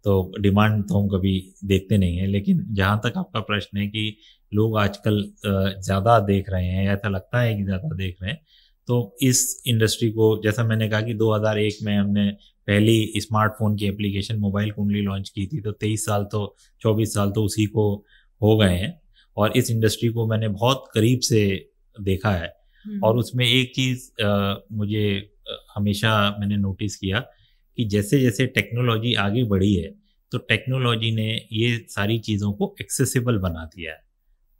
तो डिमांड तो हम कभी देखते नहीं हैं। लेकिन जहाँ तक आपका प्रश्न है कि लोग आजकल ज़्यादा देख रहे हैं, ऐसा लगता है कि ज़्यादा देख रहे हैं, तो इस इंडस्ट्री को, जैसा मैंने कहा कि 2001 में हमने पहली स्मार्टफोन की एप्लीकेशन मोबाइल कुंडली लॉन्च की थी, तो 23 साल तो 24 साल तो उसी को हो गए हैं, और इस इंडस्ट्री को मैंने बहुत करीब से देखा है। और उसमें एक चीज़ मुझे हमेशा मैंने नोटिस किया कि जैसे जैसे टेक्नोलॉजी आगे बढ़ी है, तो टेक्नोलॉजी ने ये सारी चीज़ों को एक्सेसिबल बना दिया है।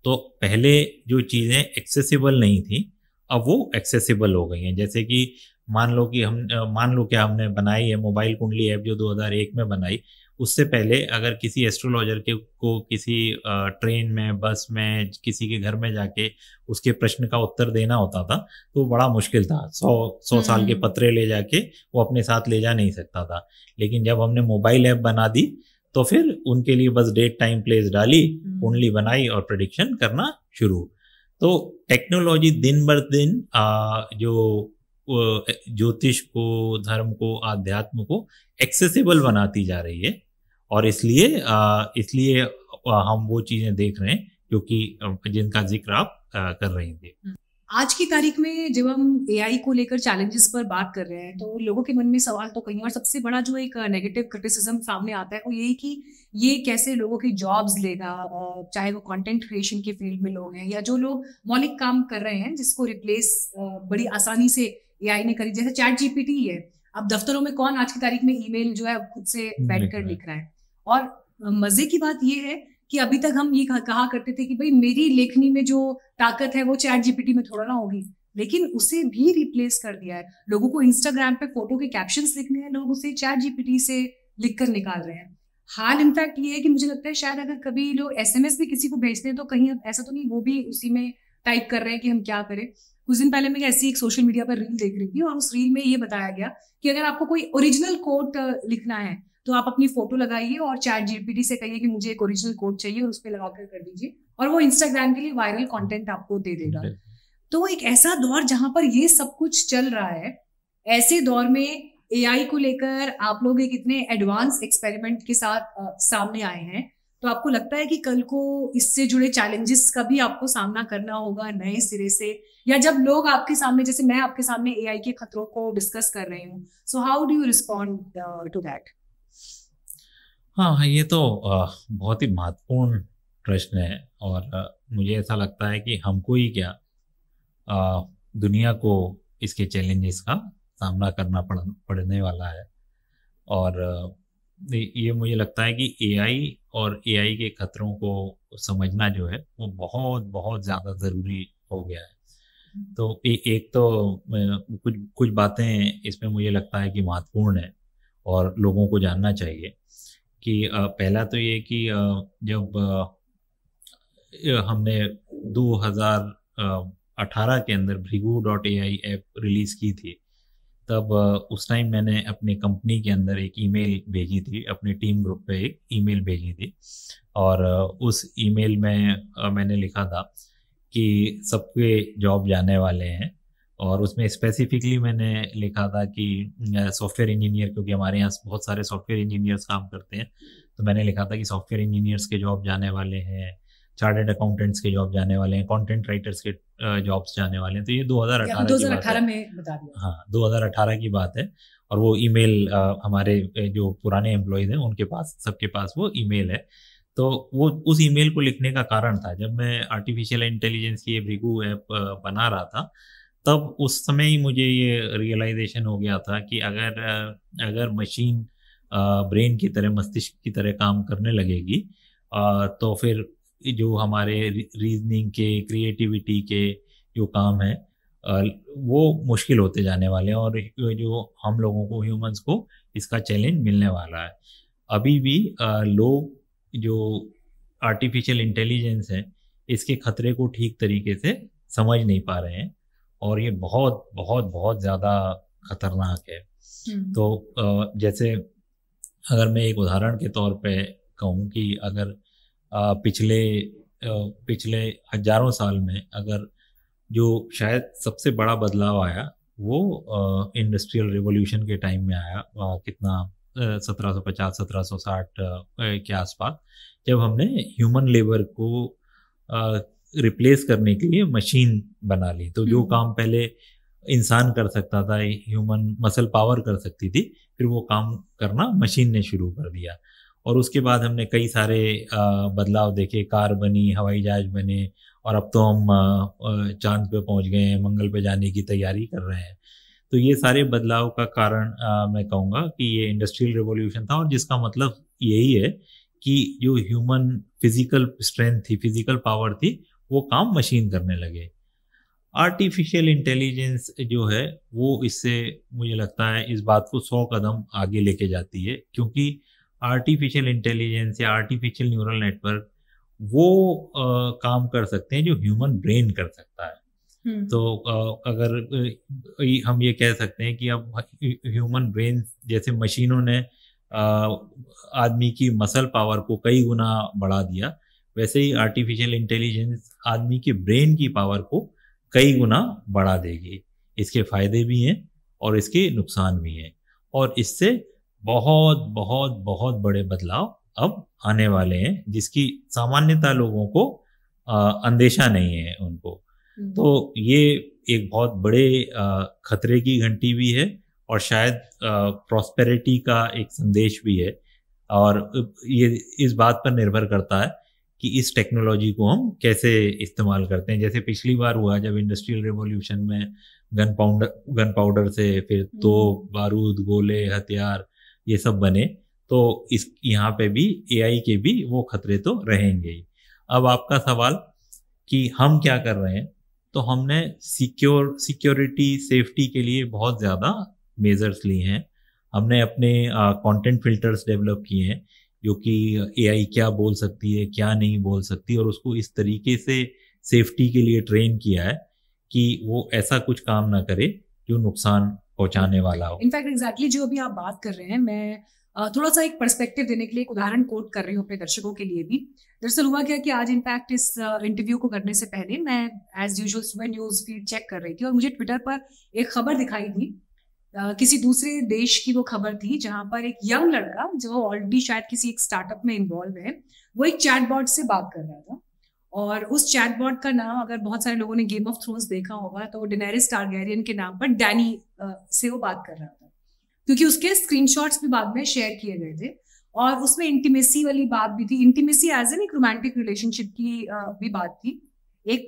तो पहले जो चीज़ें एक्सेसिबल नहीं थी, अब वो एक्सेसिबल हो गई हैं। जैसे कि मान लो कि मान लो क्या हमने बनाई है मोबाइल कुंडली ऐप जो 2001 में बनाई, उससे पहले अगर किसी एस्ट्रोलॉजर के को किसी ट्रेन में, बस में, किसी के घर में जाके उसके प्रश्न का उत्तर देना होता था, तो बड़ा मुश्किल था। 100 साल के पत्रे ले जाके वो अपने साथ ले जा नहीं सकता था। लेकिन जब हमने मोबाइल ऐप बना दी, तो फिर उनके लिए बस डेट, टाइम, प्लेस डाली, कुंडली बनाई और प्रेडिक्शन करना शुरू। तो टेक्नोलॉजी दिन बर दिन जो ज्योतिष को, धर्म को, आध्यात्म को एक्सेसिबल बनाती जा रही है, और इसलिए हम वो चीजें देख रहे हैं क्योंकि जिनका जिक्र आप कर रही थी। आज की तारीख में जब हम एआई को लेकर चैलेंजेस पर बात कर रहे हैं, तो लोगों के मन में सवाल तो कई, और सबसे बड़ा जो एक नेगेटिव क्रिटिसिज्म सामने आता है वो यही कि ये कैसे लोगों की जॉब्स लेगा, चाहे वो कंटेंट क्रिएशन के फील्ड में लोग हैं या जो लोग मौलिक काम कर रहे हैं जिसको रिप्लेस बड़ी आसानी से एआई ने करी, जैसे चैट जीपीटी है। अब दफ्तरों में कौन आज की तारीख में ईमेल जो है खुद से बैठकर लिख रहा है। और मजे की बात ये है कि अभी तक हम ये कहा करते थे कि भाई मेरी लेखनी में जो ताकत है वो चैट जीपीटी में थोड़ा ना होगी, लेकिन उसे भी रिप्लेस कर दिया है। लोगों को इंस्टाग्राम पे फोटो के कैप्शंस लिखने हैं, लोग उसे चैट जीपीटी से लिखकर निकाल रहे हैं। हाल इनफैक्ट ये है कि मुझे लगता है शायद अगर कभी लोग एसएमएस भी किसी को भेजते हैं तो कहीं ऐसा तो नहीं वो भी उसी में टाइप कर रहे हैं कि हम क्या करें। कुछ दिन पहले मैं ऐसी एक सोशल मीडिया पर रील देख रही थी, और उस रील में ये बताया गया कि अगर आपको कोई ओरिजिनल कोट लिखना है तो आप अपनी फोटो लगाइए और चैट जीपीटी से कहिए कि मुझे एक ओरिजिनल कोड चाहिए, और उस पर लगा कर दीजिए, और वो इंस्टाग्राम के लिए वायरल कंटेंट आपको दे देगा। तो एक ऐसा दौर जहां पर ये सब कुछ चल रहा है, ऐसे दौर में एआई को लेकर आप लोग एक इतने एडवांस एक्सपेरिमेंट के साथ सामने आए हैं, तो आपको लगता है कि कल को इससे जुड़े चैलेंजेस का भी आपको सामना करना होगा नए सिरे से, या जब लोग आपके सामने, जैसे मैं आपके सामने एआई के खतरों को डिस्कस कर रही हूँ, so how do you respond to that? हाँ, ये तो बहुत ही महत्वपूर्ण प्रश्न है, और मुझे ऐसा लगता है कि हमको ही क्या, दुनिया को इसके चैलेंजेस का सामना करना पड़ने वाला है। और ये मुझे लगता है कि एआई और एआई के खतरों को समझना जो है वो बहुत बहुत ज़्यादा ज़रूरी हो गया है। तो एक तो कुछ बातें इसमें मुझे लगता है कि महत्वपूर्ण है और लोगों को जानना चाहिए कि पहला तो ये कि जब हमने 2018 के अंदर भृगु.ai ऐप रिलीज़ की थी, तब उस टाइम मैंने अपनी कंपनी के अंदर एक ईमेल भेजी थी, अपनी टीम ग्रुप पे एक ईमेल भेजी थी, और उस ईमेल में मैंने लिखा था कि सबके जॉब जाने वाले हैं, और उसमें स्पेसिफिकली मैंने लिखा था कि सॉफ्टवेयर इंजीनियर, क्योंकि हमारे यहाँ बहुत सारे सॉफ्टवेयर इंजीनियर्स काम करते हैं, तो मैंने लिखा था कि सॉफ्टवेयर इंजीनियर्स के जॉब जाने वाले हैं, चार्टर्ड अकाउंटेंट्स के जॉब जाने वाले हैं, कंटेंट राइटर्स के जॉब्स जाने वाले हैं। तो ये 2018 में बता दिया। हाँ, 2018 की बात है, और वो ईमेल हमारे जो पुराने एम्प्लॉयज़ हैं उनके पास, सबके पास वो ईमेल है। तो वो उस ईमेल को लिखने का कारण था, जब मैं आर्टिफिशियल इंटेलिजेंस की ये भृगु ऐप बना रहा था, तब उस समय ही मुझे ये रियलाइजेशन हो गया था कि अगर मशीन ब्रेन की तरह, मस्तिष्क की तरह काम करने लगेगी, तो फिर जो हमारे रीजनिंग के, क्रिएटिविटी के जो काम है वो मुश्किल होते जाने वाले हैं, और जो हम लोगों को, ह्यूमंस को, इसका चैलेंज मिलने वाला है। अभी भी लोग जो आर्टिफिशियल इंटेलिजेंस है, इसके खतरे को ठीक तरीके से समझ नहीं पा रहे हैं, और ये बहुत बहुत बहुत ज़्यादा खतरनाक है। तो जैसे अगर मैं एक उदाहरण के तौर पे कहूँ कि अगर पिछले हजारों साल में अगर जो शायद सबसे बड़ा बदलाव आया वो इंडस्ट्रियल रिवॉल्यूशन के टाइम में आया, कितना 1750 1760 के आसपास, जब हमने ह्यूमन लेबर को रिप्लेस करने के लिए मशीन बना ली। तो जो काम पहले इंसान कर सकता था, ह्यूमन मसल पावर कर सकती थी, फिर वो काम करना मशीन ने शुरू कर दिया। और उसके बाद हमने कई सारे बदलाव देखे, कार बनी, हवाई जहाज बने, और अब तो हम चांद पे पहुंच गए हैं, मंगल पे जाने की तैयारी कर रहे हैं। तो ये सारे बदलाव का कारण मैं कहूँगा कि ये इंडस्ट्रियल रिवॉल्यूशन था, और जिसका मतलब यही है कि जो ह्यूमन फिजिकल स्ट्रेंथ थी, फिजिकल पावर थी, वो काम मशीन करने लगे। आर्टिफिशियल इंटेलिजेंस जो है वो इससे मुझे लगता है इस बात को 100 कदम आगे लेके जाती है, क्योंकि आर्टिफिशियल इंटेलिजेंस या आर्टिफिशियल न्यूरल नेटवर्क वो काम कर सकते हैं जो ह्यूमन ब्रेन कर सकता है। तो अगर हम ये कह सकते हैं कि अब ह्यूमन ब्रेन जैसे मशीनों ने आदमी की मसल पावर को कई गुना बढ़ा दिया, वैसे ही आर्टिफिशियल इंटेलिजेंस आदमी के ब्रेन की पावर को कई गुना बढ़ा देगी। इसके फायदे भी हैं और इसके नुकसान भी हैं, और इससे बहुत बहुत बहुत बड़े बदलाव अब आने वाले हैं, जिसकी सामान्यतः लोगों को अंदेशा नहीं है उनको। तो ये एक बहुत बड़े खतरे की घंटी भी है, और शायद प्रॉस्पेरिटी का एक संदेश भी है। और ये इस बात पर निर्भर करता है कि इस टेक्नोलॉजी को हम कैसे इस्तेमाल करते हैं। जैसे पिछली बार हुआ जब इंडस्ट्रियल रिवॉल्यूशन में गन पाउडर से फिर तो बारूद, गोले, हथियार ये सब बने, तो इस यहाँ पे भी एआई के भी वो खतरे तो रहेंगे ही। अब आपका सवाल कि हम क्या कर रहे हैं, तो हमने सिक्योरिटी सेफ्टी के लिए बहुत ज़्यादा मेजर्स लिए हैं। हमने अपने कंटेंट फिल्टर्स डेवलप किए हैं, जो कि एआई क्या बोल सकती है, क्या नहीं बोल सकती, और उसको इस तरीके से सेफ्टी के लिए ट्रेन किया है कि वो ऐसा कुछ काम ना करे जो नुकसान पहुंचाने वाला हो। इनफैक्ट एग्जैक्टली जो अभी आप बात कर रहे हैं, मैं थोड़ा सा एक पर्सपेक्टिव देने के लिए एक उदाहरण कोट कर रही हूँ अपने दर्शकों के लिए भी। दरअसल हुआ क्या कि आज इनफैक्ट इस इंटरव्यू को करने से पहले मैं एज यूजुअल सुबह न्यूज फीड चेक कर रही थी, और मुझे ट्विटर पर एक खबर दिखाई दी, किसी दूसरे देश की वो खबर थी, जहां पर एक यंग लड़का जो ऑलरेडी शायद किसी एक स्टार्टअप में इन्वॉल्व है, वो एक चैटबॉट से बात कर रहा था। और उस चैटबॉट का नाम, अगर बहुत सारे लोगों ने गेम ऑफ थ्रोन्स देखा होगा, तो डेनेरिस टारगेरियन के नाम पर डैनी से वो बात कर रहा था, क्योंकि उसके स्क्रीनशॉट्स भी बाद में शेयर किए गए थे, और उसमें इंटीमेसी वाली बात भी थी। इंटीमेसी एज एन एक रोमांटिक रिलेशनशिप की भी बात थी, एक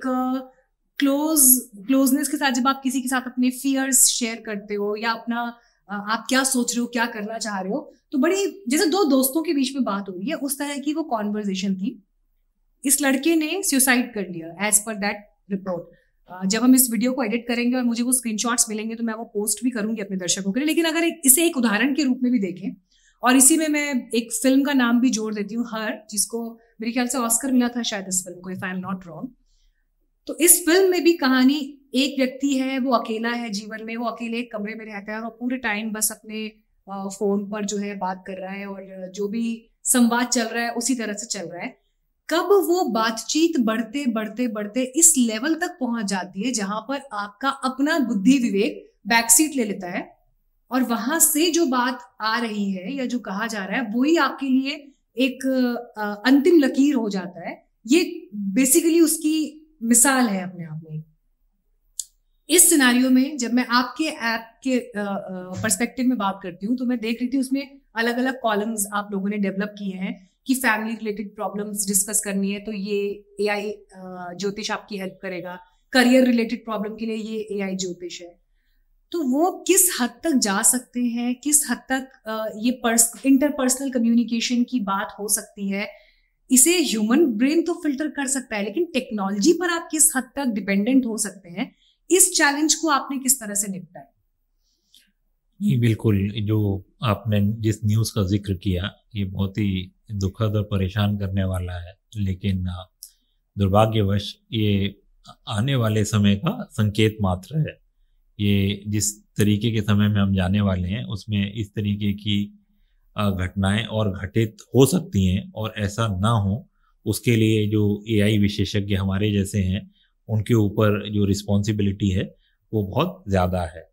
क्लोजनेस के साथ। जब आप किसी के साथ अपने फियर्स शेयर करते हो, या अपना आप क्या सोच रहे हो, क्या करना चाह रहे हो, तो बड़ी जैसे दो दोस्तों के बीच में बात हो रही है, उस तरह की वो कॉन्वर्जेशन थी। इस लड़के ने सुसाइड कर लिया एज पर दैट रिपोर्ट। जब हम इस वीडियो को एडिट करेंगे और मुझे वो स्क्रीनशॉट्स मिलेंगे तो मैं वो पोस्ट भी करूंगी अपने दर्शकों के लिए। लेकिन अगर इसे एक उदाहरण के रूप में भी देखें, और इसी में मैं एक फिल्म का नाम भी जोड़ देती हूँ, हर, जिसको मेरे ख्याल से ऑस्कर मिला था शायद इस फिल्म को, if I am not wrong. तो इस फिल्म में भी कहानी, एक व्यक्ति है, वो अकेला है जीवन में, वो अकेले एक कमरे में रहता है और पूरे टाइम बस अपने फोन पर जो है बात कर रहा है, और जो भी संवाद चल रहा है उसी तरह से चल रहा है। कब वो बातचीत बढ़ते बढ़ते बढ़ते इस लेवल तक पहुंच जाती है जहां पर आपका अपना बुद्धि विवेक बैकसीट ले लेता है, और वहां से जो बात आ रही है या जो कहा जा रहा है वही आपके लिए एक अंतिम लकीर हो जाता है। ये बेसिकली उसकी मिसाल है अपने आप में। इस सिनारियो में जब मैं आपके ऐप के पर्सपेक्टिव में बात करती हूँ, तो मैं देख रही थी उसमें अलग अलग कॉलम्स आप लोगों ने डेवलप किए हैं कि फैमिली रिलेटेड प्रॉब्लम्स डिस्कस करनी है तो ये एआई ज्योतिष आपकी हेल्प करेगा, करियर रिलेटेड प्रॉब्लम के लिए ये एआई ज्योतिष है। तो वो किस हद तक जा सकते हैं, किस हद तक ये इंटरपर्सनल कम्युनिकेशन की बात हो सकती है, इसे ह्यूमन ब्रेन तो फिल्टर कर सकता है, लेकिन टेक्नोलॉजी पर आप किस हद तक डिपेंडेंट हो सकते हैं, इस चैलेंज को आपने किस तरह से निपटा? जी बिल्कुल, जो आपने जिस न्यूज़ का जिक्र किया ये बहुत ही दुखद और परेशान करने वाला है, लेकिन दुर्भाग्यवश ये आने वाले समय का संकेत मात्र है। ये जिस तरीके के समय में हम जाने वाले हैं उसमें इस तरीके की घटनाएं और घटित हो सकती हैं, और ऐसा ना हो उसके लिए जो एआई विशेषज्ञ हमारे जैसे हैं उनके ऊपर जो रिस्पॉन्सिबिलिटी है वो बहुत ज़्यादा है।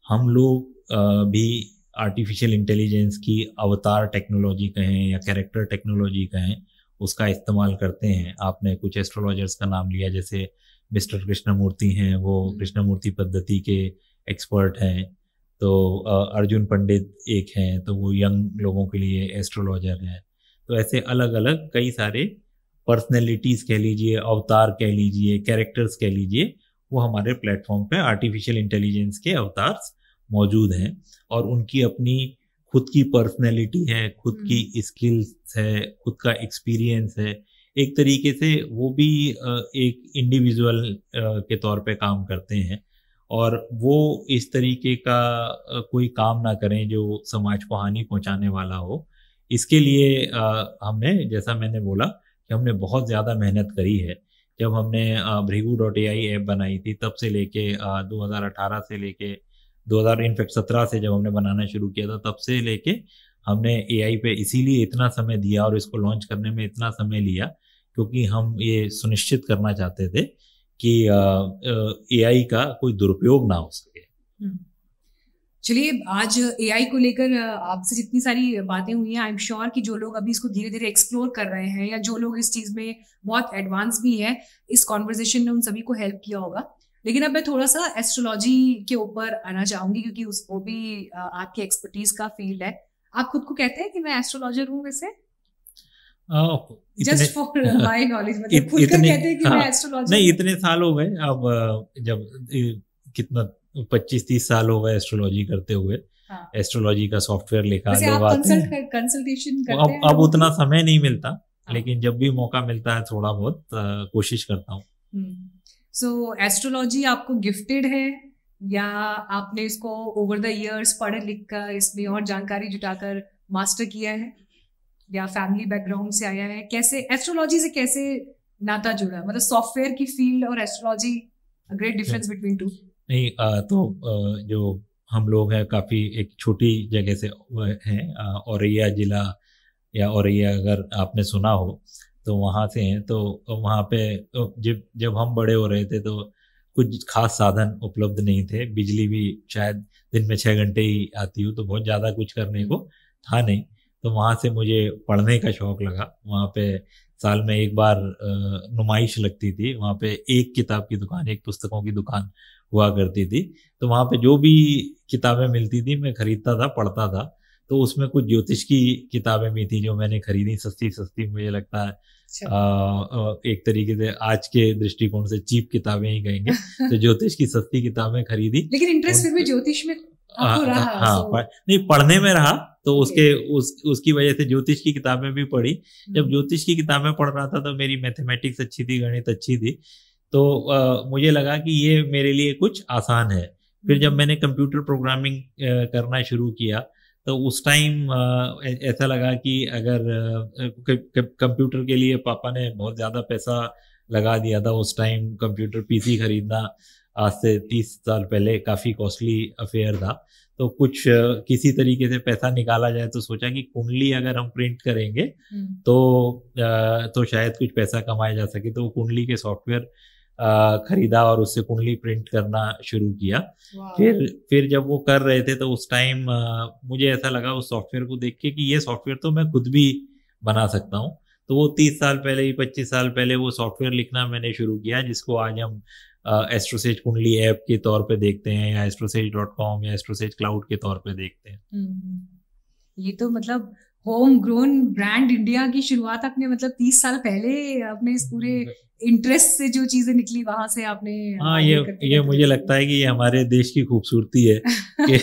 हम लोग भी आर्टिफिशियल इंटेलिजेंस की अवतार टेक्नोलॉजी कहें या कैरेक्टर टेक्नोलॉजी कहें, उसका इस्तेमाल करते हैं। आपने कुछ एस्ट्रोलॉजर्स का नाम लिया, जैसे मिस्टर कृष्णमूर्ति हैं, वो कृष्णमूर्ति पद्धति के एक्सपर्ट हैं। तो अर्जुन पंडित एक हैं, तो वो यंग लोगों के लिए एस्ट्रोलॉजर हैं। तो ऐसे अलग अलग कई सारे पर्सनैलिटीज़ कह लीजिए, अवतार कह लीजिए, कैरेक्टर्स कह लीजिए, वो हमारे प्लेटफॉर्म पे आर्टिफिशियल इंटेलिजेंस के अवतार्स मौजूद हैं। और उनकी अपनी खुद की पर्सनैलिटी है, खुद की स्किल्स है, खुद का एक्सपीरियंस है। एक तरीके से वो भी एक इंडिविजुअल के तौर पे काम करते हैं, और वो इस तरीके का कोई काम ना करें जो समाज को हानि पहुंचाने वाला हो। इसके लिए हमने, जैसा मैंने बोला कि हमने बहुत ज़्यादा मेहनत करी है। जब हमने भृगु.ai ऐप बनाई थी, तब से लेके 2018 से लेके 2017 से जब हमने बनाना शुरू किया था, तब से लेके हमने AI पे इसीलिए इतना समय दिया और इसको लॉन्च करने में इतना समय लिया, क्योंकि हम ये सुनिश्चित करना चाहते थे कि AI का कोई दुरुपयोग ना हो सके। चलिए, आज AI को लेकर आपसे जितनी सारी बातें हुई हैं, आई एम श्योर कि जो लोग अभी इसको धीरे धीरे एक्सप्लोर कर रहे हैं या जो लोग इस चीज़ में बहुत एडवांस भी है, इस कॉन्वर्जेशन ने उन सभी को हेल्प किया होगा। लेकिन अब मैं थोड़ा सा एस्ट्रोलॉजी के ऊपर आना चाहूंगी, क्योंकि वो भी आपकी एक्सपर्टीज का फील्ड है। आप खुद को कहते हैं कि मैं एस्ट्रोलॉजर हूँ वैसे? जस्ट फॉर माय नॉलेज, मतलब खुद कहते हैं कि मैं एस्ट्रोलॉजर? नहीं, इतने साल हो गए अब, जब कितना 25-30 साल हो गए एस्ट्रोलॉजी करते हुए। हाँ। एस्ट्रोलॉजी का सॉफ्टवेयर लिखा, लोग आते हैं, कंसल्टेशन करते हैं। अब उतना समय नहीं मिलता। हाँ। लेकिन जब भी मौका मिलता है थोड़ा बहुत कोशिश करता हूँ। सो एस्ट्रोलॉजी आपको गिफ्टेड है, या आपने इसको ओवर द इयर्स पढ़ लिख कर इसमें और जानकारी जुटाकर मास्टर किया है, या फैमिली बैकग्राउंड से आया है? कैसे एस्ट्रोलॉजी से कैसे नाता जुड़ा, मतलब सॉफ्टवेयर की फील्ड और astrology, great difference between two? नहीं, तो जो हम लोग हैं काफ़ी एक छोटी जगह से हैं, औरैया जिला, या औरैया अगर आपने सुना हो तो वहाँ से हैं। तो वहाँ पे जब हम बड़े हो रहे थे तो कुछ खास साधन उपलब्ध नहीं थे। बिजली भी शायद दिन में 6 घंटे ही आती हो, तो बहुत ज़्यादा कुछ करने को था नहीं। तो वहाँ से मुझे पढ़ने का शौक़ लगा। वहाँ पे साल में एक बार नुमाइश लगती थी। वहाँ पे एक किताब की दुकान, एक पुस्तकों की दुकान हुआ करती थी। तो वहाँ पे जो भी किताबें मिलती थी मैं खरीदता था, पढ़ता था। तो उसमें कुछ ज्योतिष की किताबें भी थी जो मैंने खरीदी, सस्ती सस्ती, मुझे लगता है एक तरीके से आज के दृष्टिकोण से चीप किताबें ही कहेंगे। तो ज्योतिष की सस्ती किताबें खरीदी। लेकिन इंटरेस्ट फिर भी ज्योतिष में आपको रहा? हाँ, नहीं, पढ़ने में रहा, तो उसकी वजह से ज्योतिष की किताबें भी पढ़ी। जब ज्योतिष की किताबें पढ़ रहा था तो मेरी मैथमेटिक्स अच्छी थी, गणित अच्छी थी। तो मुझे लगा कि ये मेरे लिए कुछ आसान है। फिर जब मैंने कंप्यूटर प्रोग्रामिंग करना शुरू किया तो उस टाइम ऐसा लगा कि अगर कंप्यूटर के लिए पापा ने बहुत ज़्यादा पैसा लगा दिया था। उस टाइम कंप्यूटर पीसी खरीदना आज से 30 साल पहले काफ़ी कॉस्टली अफेयर था। तो कुछ किसी तरीके से पैसा निकाला जाए, तो सोचा कि कुंडली अगर हम प्रिंट करेंगे तो शायद कुछ पैसा कमाया जा सके। तो कुंडली के सॉफ्टवेयर खरीदा और उससे कुंडली प्रिंट करना शुरू किया। फिर जब वो कर रहे थे तो उस टाइम मुझे ऐसा लगा उस सॉफ्टवेयर को देख के कि ये सॉफ्टवेयर तो मैं खुद भी बना सकता हूँ। तो वो 30 साल पहले ही, 25 साल पहले वो सॉफ्टवेयर लिखना मैंने शुरू किया, जिसको आज हम एस्ट्रोसेज कुंडली ऐप के तौर पे देखते हैं, या astrosage.com या एस्ट्रोसेज क्लाउड के तौर पे देखते हैं। ये तो मतलब होम ग्रोन ब्रांड इंडिया की शुरुआत आपने, मतलब 30 साल पहले अपने इस पूरे इंटरेस्ट से जो चीजें निकली वहां से आपने। हाँ, ये मुझे लगता है कि ये हमारे देश की खूबसूरती है कि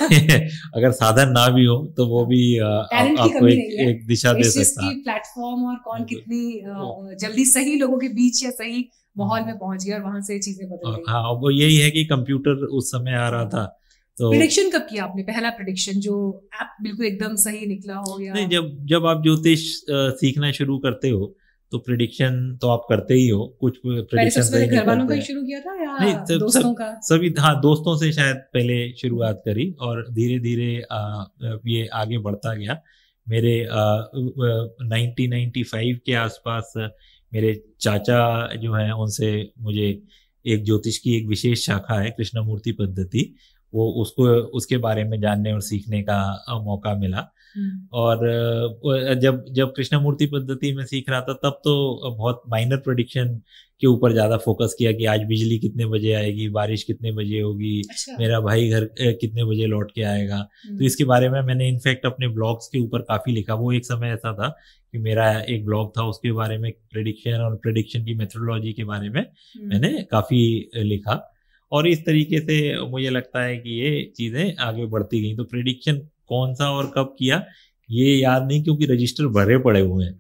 अगर साधन ना भी हो तो वो भी आपको एक दिशा दे सकता है। प्लेटफॉर्म और कौन कितनी जल्दी सही लोगों के बीच या सही माहौल में पहुंच गया और वहां से चीजें बदल गई। हाँ, वो यही है कि कंप्यूटर उस समय आ रहा था। तो प्रेडिक्शन कब किया आपने, पहला प्रेडिक्शन जो ऐप बिल्कुल एकदम सही निकला हो? या नहीं, जब आप ज्योतिष सीखना शुरू करते हो तो प्रेडिक्शन तो आप करते ही हो। कुछ प्रेडिक्शन घर वालों का ही शुरू किया था या नहीं, दोस्तों का? सभी, हाँ, दोस्तों से शायद पहले शुरुआत करी और धीरे धीरे ये आगे बढ़ता गया। मेरे 1995 के आसपास मेरे चाचा जो हैं उनसे मुझे एक ज्योतिष की एक विशेष शाखा है कृष्णमूर्ति पद्धति, वो उसको उसके बारे में जानने और सीखने का मौका मिला। और जब जब कृष्णमूर्ति पद्धति में सीख रहा था तब तो बहुत माइनर प्रेडिक्शन के ऊपर ज़्यादा फोकस किया कि आज बिजली कितने बजे आएगी, बारिश कितने बजे होगी, अच्छा। मेरा भाई घर कितने बजे लौट के आएगा। तो इसके बारे में मैंने इनफैक्ट अपने ब्लॉग्स के ऊपर काफ़ी लिखा। वो एक समय ऐसा था कि मेरा एक ब्लॉग था, उसके बारे में प्रेडिक्शन और प्रेडिक्शन की मेथोडोलॉजी के बारे में मैंने काफ़ी लिखा। और इस तरीके से मुझे लगता है कि ये चीज़ें आगे बढ़ती गई। तो प्रेडिक्शन कौन सा और कब किया ये याद नहीं, क्योंकि रजिस्टर भरे पड़े हुए हैं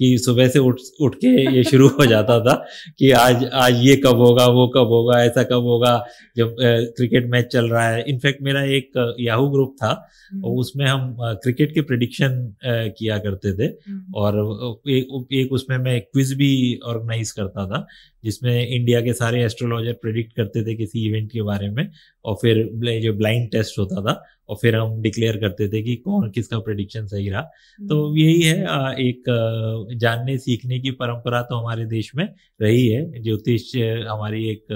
कि सुबह से उठ के ये शुरू हो जाता था कि आज ये कब होगा, वो कब होगा, ऐसा कब होगा, जब क्रिकेट मैच चल रहा है। इनफैक्ट मेरा एक याहू ग्रुप था और उसमें हम क्रिकेट के प्रेडिक्शन किया करते थे। और एक उसमें मैं क्विज भी ऑर्गेनाइज करता था जिसमें इंडिया के सारे एस्ट्रोलॉजर प्रेडिक्ट करते थे किसी इवेंट के बारे में, और फिर जो ब्लाइंड टेस्ट होता था और फिर हम डिक्लेयर करते थे कि कौन किसका प्रेडिक्शन सही रहा। तो यही है, एक जानने सीखने की परंपरा तो हमारे देश में रही है। ज्योतिष हमारी एक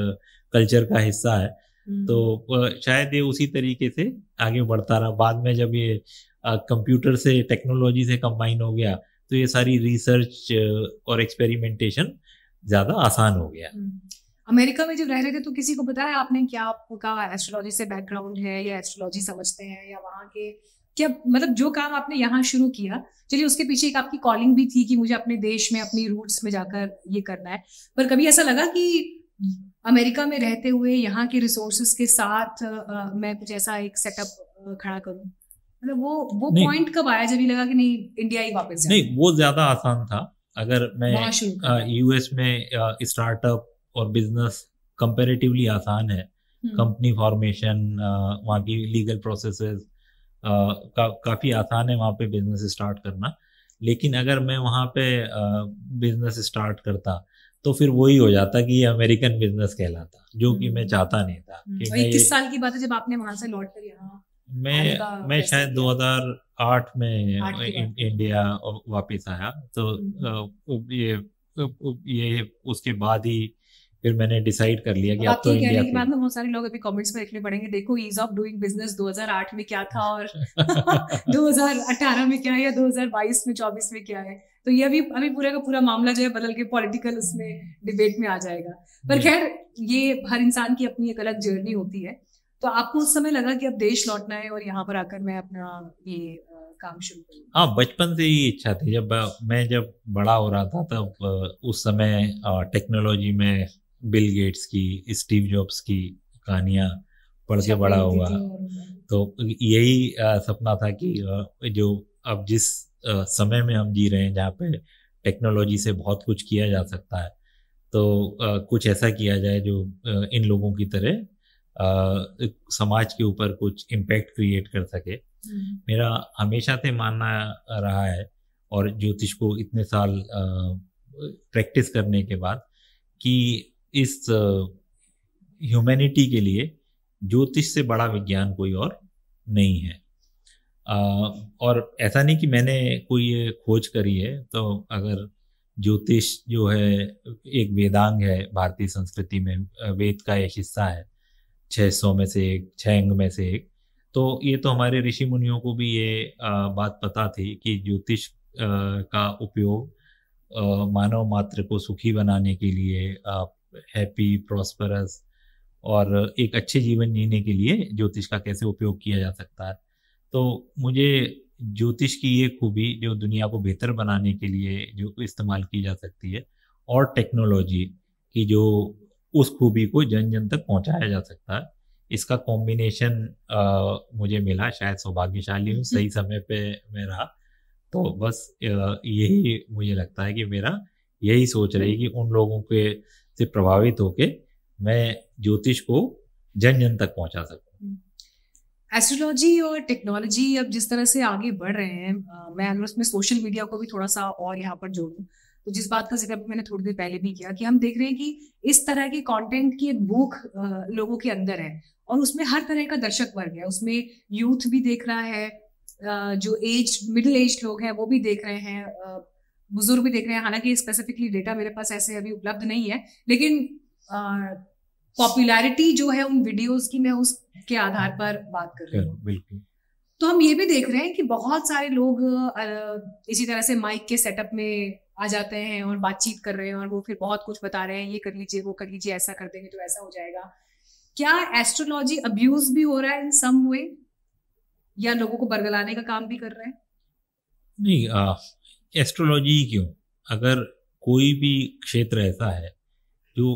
कल्चर का हिस्सा है। तो शायद ये उसी तरीके से आगे बढ़ता रहा। बाद में जब ये कंप्यूटर से, टेक्नोलॉजी से कंबाइन हो गया तो ये सारी रिसर्च और एक्सपेरिमेंटेशन ज़्यादा आसान हो गया। अमेरिका में जब रह रहे थे तो किसी को बताया आपने क्या आपका एस्ट्रोलॉजी से बैकग्राउंड है या एस्ट्रोलॉजी समझते हैं, या वहाँ के क्या, मतलब जो काम आपने यहाँ शुरू किया, चलिए उसके पीछे एक आपकी कॉलिंग भी थी कि मुझे अपने देश में, अपनी रूट्स में जाकर ये करना है, पर कभी ऐसा लगा कि अमेरिका में रहते हुए यहाँ के रिसोर्सेज के साथ मैं कुछ ऐसा एक सेटअप खड़ा करूँ? मतलब वो पॉइंट कब आया जब ये लगा कि नहीं इंडिया ही वापस जाए? नहीं, वो ज़्यादा आसान था। अगर मैं यूएस में स्टार्टअप और बिजनेस कंपैरेटिवली आसान है। कंपनी फॉर्मेशन, वहाँ की लीगल प्रोसेसेस काफ़ी आसान है वहाँ पे बिजनेस स्टार्ट करना। लेकिन अगर मैं वहाँ पे बिजनेस स्टार्ट करता तो फिर वही हो जाता कि ये अमेरिकन बिजनेस कहलाता, जो कि मैं चाहता नहीं था। कि 21 साल की बात है जब आपने वहाँ से लौट कर यहाँ मैं शायद 2008 में इंडिया वापस आया। तो ये उसके बाद ही फिर मैंने डिसाइड कर लिया कि अब तो इंडिया के बाद में बहुत सारे लोग अभी कमेंट्स में लिखने पड़ेंगे, देखो ईज ऑफ डूइंग बिजनेस 2008 में क्या था और 2018 में क्या है या 2022 में 24 में क्या है। तो ये अभी पूरा का पूरा मामला जो है बदल के पॉलिटिकल उसमें डिबेट में आ जाएगा। पर खैर ये हर इंसान की अपनी एक अलग जर्नी होती है। तो आपको उस समय लगा कि अब देश लौटना है और यहाँ पर आकर मैं अपना ये काम शुरू करूँ? हाँ, बचपन से ही इच्छा थी। जब बड़ा हो रहा था तब उस समय टेक्नोलॉजी में बिल गेट्स की, स्टीव जॉब्स की कहानियाँ पढ़ के बड़ा हुआ। तो यही सपना था कि जो अब जिस समय में हम जी रहे हैं जहाँ पे टेक्नोलॉजी से बहुत कुछ किया जा सकता है, तो कुछ ऐसा किया जाए जो इन लोगों की तरह समाज के ऊपर कुछ इम्पैक्ट क्रिएट कर सके। मेरा हमेशा से मानना रहा है, और ज्योतिष को इतने साल प्रैक्टिस करने के बाद, कि इस ह्यूमैनिटी के लिए ज्योतिष से बड़ा विज्ञान कोई और नहीं है। और ऐसा नहीं कि मैंने कोई ये खोज करी है। तो अगर ज्योतिष जो है एक वेदांग है भारतीय संस्कृति में, वेद का एक हिस्सा है, 6 सौ में से एक, 6 अंग में से एक। तो ये तो हमारे ऋषि मुनियों को भी ये बात पता थी कि ज्योतिष का उपयोग मानव मात्र को सुखी बनाने के लिए, हैप्पी, प्रॉस्परस और एक अच्छे जीवन जीने के लिए ज्योतिष का कैसे उपयोग किया जा सकता है। तो मुझे ज्योतिष की ये खूबी जो दुनिया को बेहतर बनाने के लिए जो इस्तेमाल की जा सकती है, और टेक्नोलॉजी की जो उस खूबी को जन जन तक पहुंचाया जा सकता है, इसका कॉम्बिनेशन मुझे मिला। शायद सौभाग्यशाली हूँ, सही समय पे मैं रहा। तो बस यही मुझे लगता है कि मेरा यही सोच रही कि उन लोगों के से प्रभावित होके मैं ज्योतिष को जन जन तक पहुंचा सकूं। एस्ट्रोलॉजी और टेक्नोलॉजी अब जिस तरह से आगे बढ़ रहे हैं, मैं अगर उसमें सोशल मीडिया को भी थोड़ा सा और यहाँ पर जोड़ूं, तो जिस बात का जिक्र मैंने थोड़ी देर पहले भी किया कि हम देख रहे हैं कि इस तरह के कंटेंट की एक भूख लोगों के अंदर है, और उसमें हर तरह का दर्शक वर्ग है। उसमें यूथ भी देख रहा है, जो मिडिल एज लोग हैं वो भी देख रहे हैं, बुजुर्ग भी देख रहे हैं। हालांकि स्पेसिफिकली डेटा मेरे पास ऐसे अभी उपलब्ध नहीं है, लेकिन पॉपुलैरिटी जो है उन वीडियोस की, मैं उसके आधार पर बात कर रही हूँ। बिल्कुल। तो हम ये भी देख रहे हैं कि बहुत सारे लोग इसी तरह से माइक के सेटअप में आ जाते हैं और बातचीत कर रहे हैं और वो फिर बहुत कुछ बता रहे हैं, ये कर लीजिए, वो कर लीजिए, ऐसा कर देंगे तो ऐसा हो जाएगा। क्या एस्ट्रोलॉजी अब्यूज भी हो रहा है इन सम वे, या लोगों को बरगलाने का काम भी कर रहे हैं? नहीं, एस्ट्रोलॉजी क्यों, अगर कोई भी क्षेत्र ऐसा है जो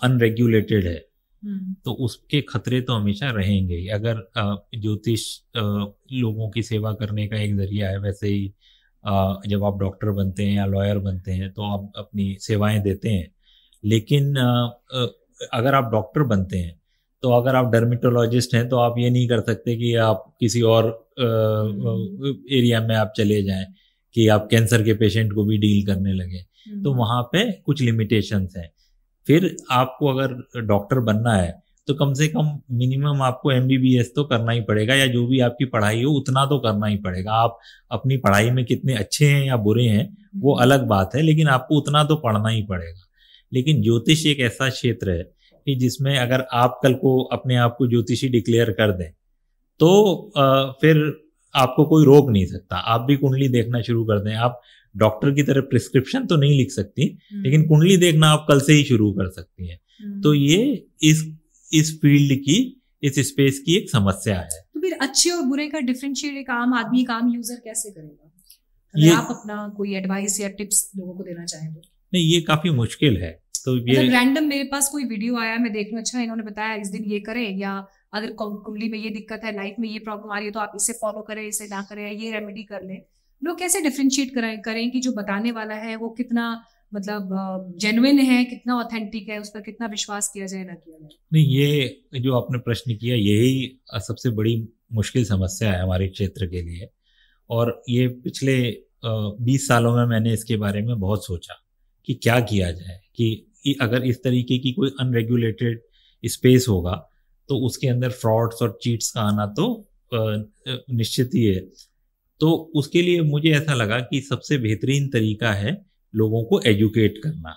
अनरेगुलेटेड है तो उसके खतरे तो हमेशा रहेंगे ही। अगर ज्योतिष लोगों की सेवा करने का एक जरिया है, वैसे ही जब आप डॉक्टर बनते हैं या लॉयर बनते हैं तो आप अपनी सेवाएं देते हैं। लेकिन अगर आप डॉक्टर बनते हैं तो अगर आप डर्मेटोलॉजिस्ट हैं तो आप ये नहीं कर सकते कि आप किसी और एरिया में आप चले जाएं कि आप कैंसर के पेशेंट को भी डील करने लगे। तो वहाँ पे कुछ लिमिटेशंस हैं। फिर आपको अगर डॉक्टर बनना है तो कम से कम मिनिमम आपको MBBS तो करना ही पड़ेगा, या जो भी आपकी पढ़ाई हो उतना तो करना ही पड़ेगा। आप अपनी पढ़ाई में कितने अच्छे हैं या बुरे हैं वो अलग बात है, लेकिन आपको उतना तो पढ़ना ही पड़ेगा। लेकिन ज्योतिष एक ऐसा क्षेत्र है कि जिसमें अगर आप कल को अपने आप को ज्योतिषी डिक्लेयर कर दें तो फिर आपको कोई रोक नहीं सकता। आप भी कुंडली देखना शुरू कर दें, आप डॉक्टर की तरह प्रिस्क्रिप्शन तो नहीं लिख सकती, लेकिन कुंडली देखना आप कल से ही शुरू कर सकती हैं। तो ये इस फील्ड की, इस स्पेस की एक समस्या है। तो फिर अच्छे और बुरे का डिफरेंशिएट एक आम आदमी, एक आम यूजर कैसे करेगा? अगर आप अपना कोई एडवाइस या टिप्स लोगों को देना चाहें तो। नहीं, ये काफी मुश्किल है। तो ये रैंडम मेरे पास कोई वीडियो आया, मैं देख लूं, अच्छा इन्होंने बताया इस दिन ये करें, या अगर कुंडली में ये दिक्कत है, लाइफ में ये प्रॉब्लम आ रही है तो आप इसे फॉलो करें, इसे ना करें, ये रेमेडी कर लें। लोग कैसे डिफरेंशिएट करें कि जो बताने वाला है वो कितना मतलब जेन्युइन है, कितना ऑथेंटिक है, उस पर कितना विश्वास किया जाए ना किया जाए? नहीं, ये जो आपने प्रश्न किया यही सबसे बड़ी मुश्किल समस्या है हमारे क्षेत्र के लिए। और ये पिछले 20 सालों में मैंने इसके बारे में बहुत सोचा कि क्या किया जाए, कि अगर इस तरीके की कोई अनरेगुलेटेड स्पेस होगा तो उसके अंदर फ्रॉड्स और चीट्स का आना तो निश्चित ही है। तो उसके लिए मुझे ऐसा लगा कि सबसे बेहतरीन तरीका है लोगों को एजुकेट करना।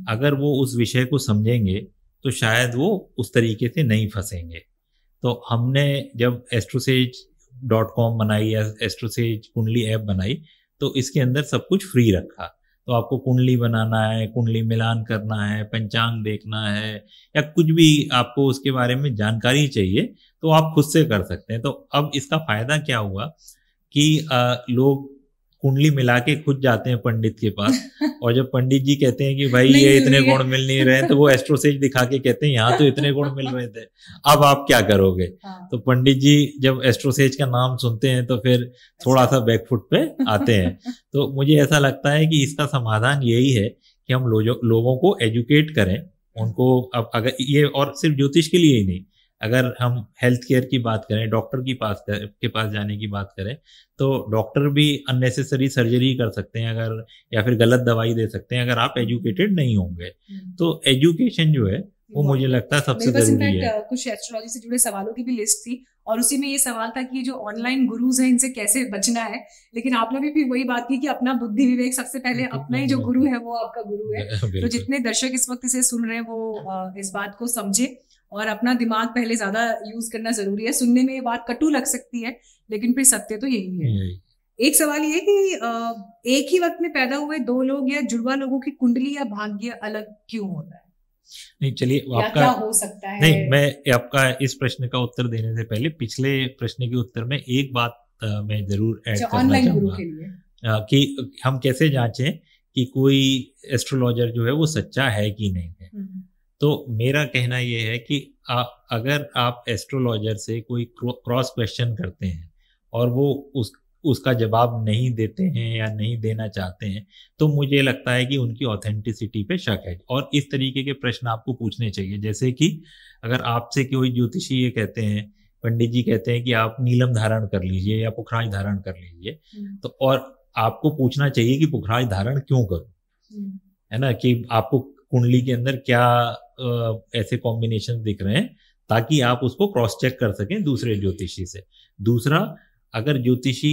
अगर वो उस विषय को समझेंगे तो शायद वो उस तरीके से नहीं फंसेंगे। तो हमने जब astrosage.com बनाई या एस्ट्रोसेज कुंडली ऐप बनाई तो इसके अंदर सब कुछ फ्री रखा। तो आपको कुंडली बनाना है, कुंडली मिलान करना है, पंचांग देखना है, या कुछ भी आपको उसके बारे में जानकारी चाहिए तो आप खुद से कर सकते हैं। तो अब इसका फायदा क्या हुआ कि लोग कुंडली मिला के खुद जाते हैं पंडित के पास और जब पंडित जी कहते हैं कि भाई ये इतने गुण मिल नहीं रहे तो वो एस्ट्रोसेज दिखा के कहते हैं यहाँ तो इतने गुण मिल रहे थे, अब आप क्या करोगे? तो पंडित जी जब एस्ट्रोसेज का नाम सुनते हैं तो फिर थोड़ा सा बैकफुट पे आते हैं। तो मुझे ऐसा लगता है कि इसका समाधान यही है कि हम लोगों को एजुकेट करें उनको। अब अगर ये, और सिर्फ ज्योतिष के लिए ही नहीं, अगर हम हेल्थ केयर की बात करें, डॉक्टर के पास जाने की बात करें तो डॉक्टर भी अननेसेसरी सर्जरी कर सकते हैं अगर, या फिर गलत दवाई दे सकते हैं अगर आप एजुकेटेड नहीं होंगे। तो एजुकेशन जो है वो मुझे लगता है सबसे जरूरी है। कुछ एस्ट्रोलॉजी से जुड़े सवालों की भी लिस्ट थी और उसी में ये सवाल था कि जो ऑनलाइन गुरुज हैं इनसे कैसे बचना है, लेकिन आपने भी वही बात की कि अपना बुद्धि विवेक सबसे पहले, अपना ही जो गुरु है वो आपका गुरु है। तो जितने दर्शक इस वक्त इसे सुन रहे हैं वो इस बात को समझे और अपना दिमाग पहले ज्यादा यूज करना जरूरी है। सुनने में ये बात कटु लग सकती है लेकिन फिर सत्य तो यही है। एक सवाल ये कि एक ही वक्त में पैदा हुए दो लोग या जुड़वा लोगों की कुंडली या भाग्य अलग क्यों होता है? नहीं, चलिए आपका क्या हो सकता है? नहीं, मैं आपका इस प्रश्न का उत्तर देने से पहले पिछले प्रश्न के उत्तर में एक बात मैं जरूर ऐड करना चाहूंगा कि हम कैसे जांचें कि कोई एस्ट्रोलॉजर जो है वो सच्चा है कि नहीं है। तो मेरा कहना ये है कि अगर आप एस्ट्रोलॉजर से कोई क्रॉस क्वेश्चन करते हैं और वो उसका जवाब नहीं देते हैं या नहीं देना चाहते हैं तो मुझे लगता है कि उनकी ऑथेंटिसिटी पे शक है। और इस तरीके के प्रश्न आपको पूछने चाहिए, जैसे कि अगर आपसे कोई ज्योतिषी ये कहते हैं, पंडित जी कहते हैं कि आप नीलम धारण कर लीजिए या पुखराज धारण कर लीजिए, तो और आपको पूछना चाहिए कि पुखराज धारण क्यों करूं, है ना, कि आपको कुंडली के अंदर क्या ऐसे कॉम्बिनेशन दिख रहे हैं ताकि आप उसको क्रॉस चेक कर सकें दूसरे ज्योतिषी से। दूसरा, अगर ज्योतिषी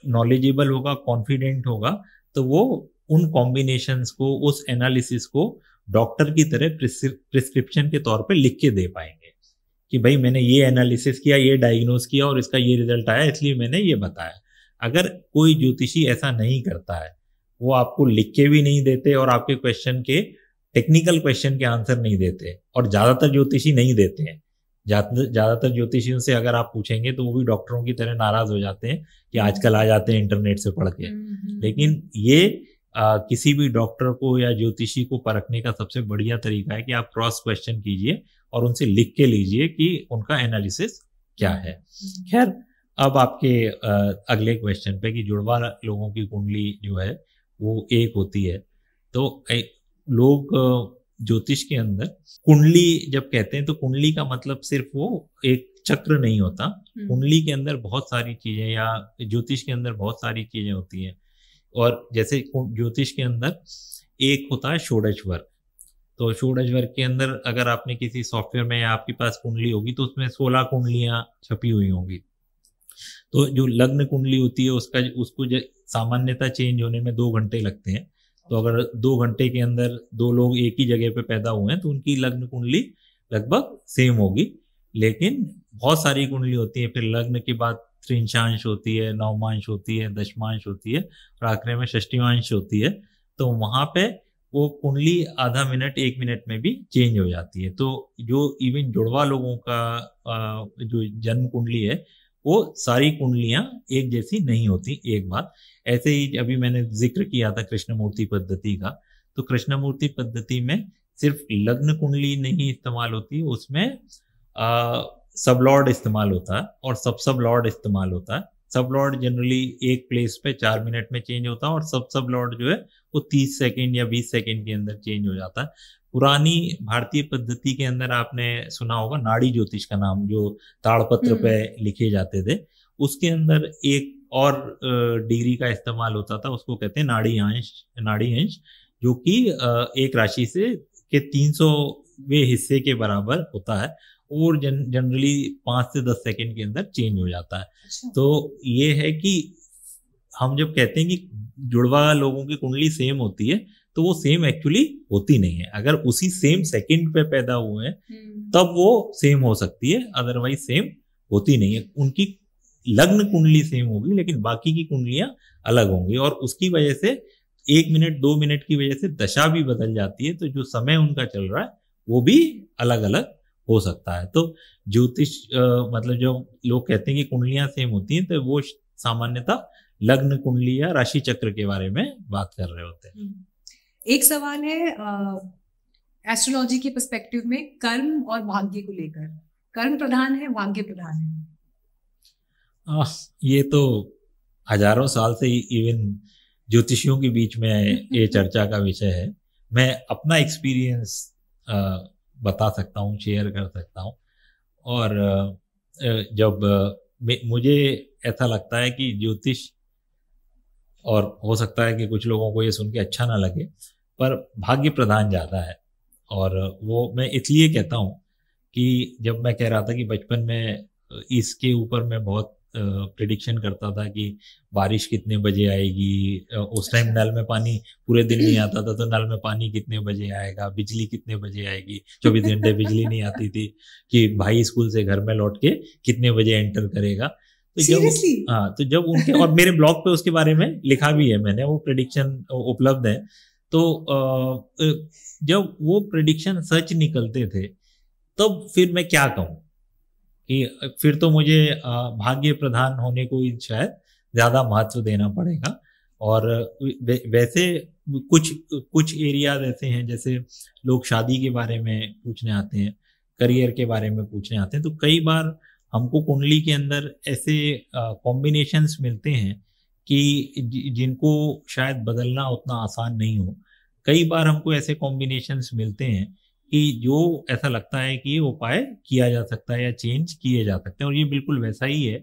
नॉलेजेबल होगा, कॉन्फिडेंट होगा, तो वो उन कॉम्बिनेशंस को, उस एनालिसिस को डॉक्टर की तरह प्रिस्क्रिप्शन के तौर पे लिख के दे पाएंगे कि भाई मैंने ये एनालिसिस किया, ये डायग्नोज किया और इसका ये रिजल्ट आया, इसलिए मैंने ये बताया। अगर कोई ज्योतिषी ऐसा नहीं करता है, वो आपको लिख के भी नहीं देते और आपके क्वेश्चन के टेक्निकल क्वेश्चन के आंसर नहीं देते, और ज्यादातर ज्योतिषी नहीं देते हैं। ज्यादातर ज्योतिषियों से अगर आप पूछेंगे तो वो भी डॉक्टरों की तरह नाराज हो जाते हैं कि आजकल आ जाते हैं इंटरनेट से पढ़ के। लेकिन ये किसी भी डॉक्टर को या ज्योतिषी को परखने का सबसे बढ़िया तरीका है कि आप क्रॉस क्वेश्चन कीजिए और उनसे लिख के लीजिए कि उनका एनालिसिस क्या है। खैर, अब आपके अगले क्वेश्चन पे कि जुड़वा लोगों की कुंडली जो है वो एक होती है, तो लोग ज्योतिष के अंदर कुंडली जब कहते हैं तो कुंडली का मतलब सिर्फ वो एक चक्र नहीं होता। कुंडली के अंदर बहुत सारी चीजें, या ज्योतिष के अंदर बहुत सारी चीजें होती हैं। और जैसे ज्योतिष के अंदर एक होता है षोडश वर्ग, तो षोडश वर्ग के अंदर अगर आपने किसी सॉफ्टवेयर में या आपके पास कुंडली होगी तो उसमें 16 कुंडलियां छपी हुई होंगी। तो जो लग्न कुंडली होती है उसको सामान्यतः चेंज होने में 2 घंटे लगते हैं। तो अगर 2 घंटे के अंदर 2 लोग एक ही जगह पे पैदा हुए हैं तो उनकी लग्न कुंडली लगभग सेम होगी। लेकिन बहुत सारी कुंडली होती है, फिर लग्न के बाद त्रिंशांश होती है, नवमांश होती है, दशमांश होती है और आखिर में षष्टिमांश होती है। तो वहां पे वो कुंडली आधा मिनट 1 मिनट में भी चेंज हो जाती है। तो जो इवन जुड़वा लोगों का जो जन्म कुंडली है वो सारी कुंडलियां एक जैसी नहीं होती। एक बात ऐसे ही अभी मैंने जिक्र किया था कृष्णमूर्ति पद्धति का, तो कृष्णमूर्ति पद्धति में सिर्फ लग्न कुंडली नहीं इस्तेमाल होती, उसमें सब लॉर्ड इस्तेमाल होता है और सब लॉर्ड इस्तेमाल होता है। सब लॉर्ड जनरली एक प्लेस पे 4 मिनट में चेंज होता है और सब लॉर्ड जो है वो 30 सेकेंड या 20 सेकेंड के अंदर चेंज हो जाता है। पुरानी भारतीय पद्धति के अंदर आपने सुना होगा नाड़ी ज्योतिष का नाम, जो ताड़पत्र पे लिखे जाते थे, उसके अंदर एक और डिग्री का इस्तेमाल होता था, उसको कहते हैं नाड़ी अंश, जो कि एक राशि से के 300वें हिस्से के बराबर होता है और जनरली 5 से 10 सेकेंड के अंदर चेंज हो जाता है। अच्छा। तो ये है कि हम जब कहते हैं कि जुड़वा लोगों की कुंडली सेम होती है तो वो सेम एक्चुअली होती नहीं है। अगर उसी सेम सेकंड पे पैदा हुए हैं तब वो सेम हो सकती है, अदरवाइज सेम होती नहीं है। उनकी लग्न कुंडली सेम होगी लेकिन बाकी की कुंडलियां अलग होंगी और उसकी वजह से 1 मिनट 2 मिनट की वजह से दशा भी बदल जाती है। तो जो समय उनका चल रहा है वो भी अलग अलग हो सकता है। तो ज्योतिष मतलब जो लोग कहते हैं कि कुंडलियां सेम होती हैं तो वो सामान्यतः लग्न कुंडली या राशि चक्र के बारे में बात कर रहे होते हैं। एक सवाल है एस्ट्रोलॉजी के पर्सपेक्टिव में कर्म और भाग्य को लेकर, कर्म प्रधान है भाग्य प्रधान है? ये तो हजारों साल से इवन ज्योतिषियों के बीच में ये चर्चा का विषय है। मैं अपना एक्सपीरियंस बता सकता हूँ, शेयर कर सकता हूँ। और जब मुझे ऐसा लगता है कि ज्योतिष, और हो सकता है कि कुछ लोगों को ये सुन के अच्छा ना लगे, पर भाग्य प्रधान ज़्यादा है। और वो मैं इसलिए कहता हूँ कि जब मैं कह रहा था कि बचपन में इसके ऊपर मैं बहुत प्रेडिक्शन करता था कि बारिश कितने बजे आएगी, उस टाइम नल में पानी पूरे दिन नहीं आता था तो नल में पानी कितने बजे आएगा, बिजली कितने बजे आएगी, 24 घंटे बिजली नहीं आती थी, कि भाई स्कूल से घर में लौट के कितने बजे एंटर करेगा। तो जब उनके और मेरे ब्लॉग पे उसके बारे में लिखा भी है मैंने, वो प्रेडिक्शन उपलब्ध है। तो जब वो प्रेडिक्शन सच निकलते थे तब फिर मैं क्या कहूँ कि फिर तो मुझे भाग्य प्रधान होने को शायद ज़्यादा महत्व देना पड़ेगा। और वैसे कुछ एरियाज ऐसे हैं, जैसे लोग शादी के बारे में पूछने आते हैं, करियर के बारे में पूछने आते हैं, तो कई बार हमको कुंडली के अंदर ऐसे कॉम्बिनेशंस मिलते हैं कि जिनको शायद बदलना उतना आसान नहीं हो। कई बार हमको ऐसे कॉम्बिनेशंस मिलते हैं कि जो ऐसा लगता है कि ये उपाय किया जा सकता है या चेंज किए जा सकते हैं। और ये बिल्कुल वैसा ही है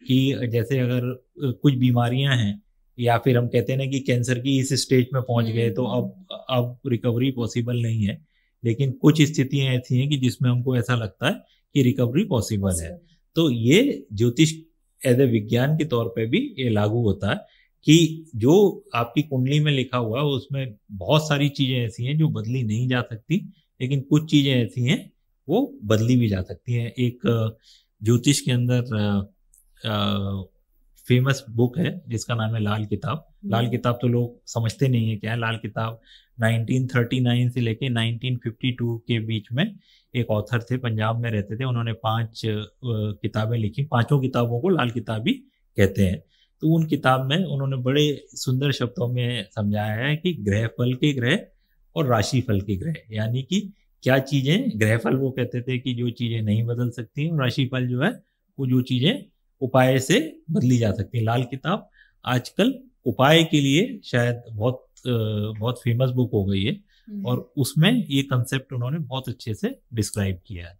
कि जैसे अगर कुछ बीमारियां हैं या फिर हम कहते हैं ना कि कैंसर की इस स्टेज में पहुंच गए तो अब रिकवरी पॉसिबल नहीं है, लेकिन कुछ स्थितियां ऐसी हैं कि जिसमें हमको ऐसा लगता है कि रिकवरी पॉसिबल है। तो ये ज्योतिष एज ए विज्ञान के तौर पे भी ये लागू होता है कि जो आपकी कुंडली में लिखा हुआ है उसमें बहुत सारी चीजें ऐसी हैं जो बदली नहीं जा सकती, लेकिन कुछ चीजें ऐसी हैं वो बदली भी जा सकती हैं। एक ज्योतिष के अंदर फेमस बुक है जिसका नाम है लाल किताब। लाल किताब तो लोग समझते नहीं है क्या है। लाल किताब 1939 से लेके 1952 के बीच में एक ऑथर थे, पंजाब में रहते थे, उन्होंने 5 किताबें लिखी। 5 किताबों को लाल किताब ही कहते हैं। तो उन किताब में उन्होंने बड़े सुंदर शब्दों में समझाया है कि ग्रह फल के ग्रह और राशि फल के ग्रह, यानी कि क्या चीजें, ग्रह फल वो कहते थे कि जो चीजें नहीं बदल सकती, और राशि फल जो है वो जो चीजें उपाय से बदली जा सकती हैं। लाल किताब आजकल उपाय के लिए शायद बहुत फेमस बुक हो गई है, और उसमें ये कंसेप्ट उन्होंने बहुत अच्छे से डिस्क्राइब किया है।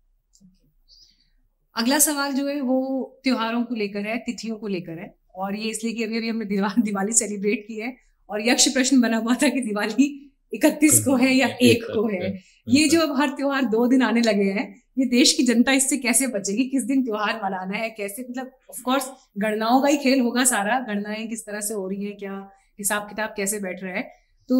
अगला सवाल जो है वो त्योहारों को लेकर है, तिथियों को लेकर है, और ये इसलिए कि अभी हमने दिवाली सेलिब्रेट की है और यक्ष प्रश्न बना हुआ था कि दिवाली 31 को है या 1 को है। ये जो अब हर त्योहार 2 दिन आने लगे हैं, ये देश की जनता इससे कैसे बचेगी? किस दिन त्योहार मनाना है, कैसे, मतलब ऑफ कोर्स गणनाओं का ही खेल होगा सारा, गणनाएं किस तरह से हो रही है, क्या हिसाब किताब कैसे बैठ रहा है। तो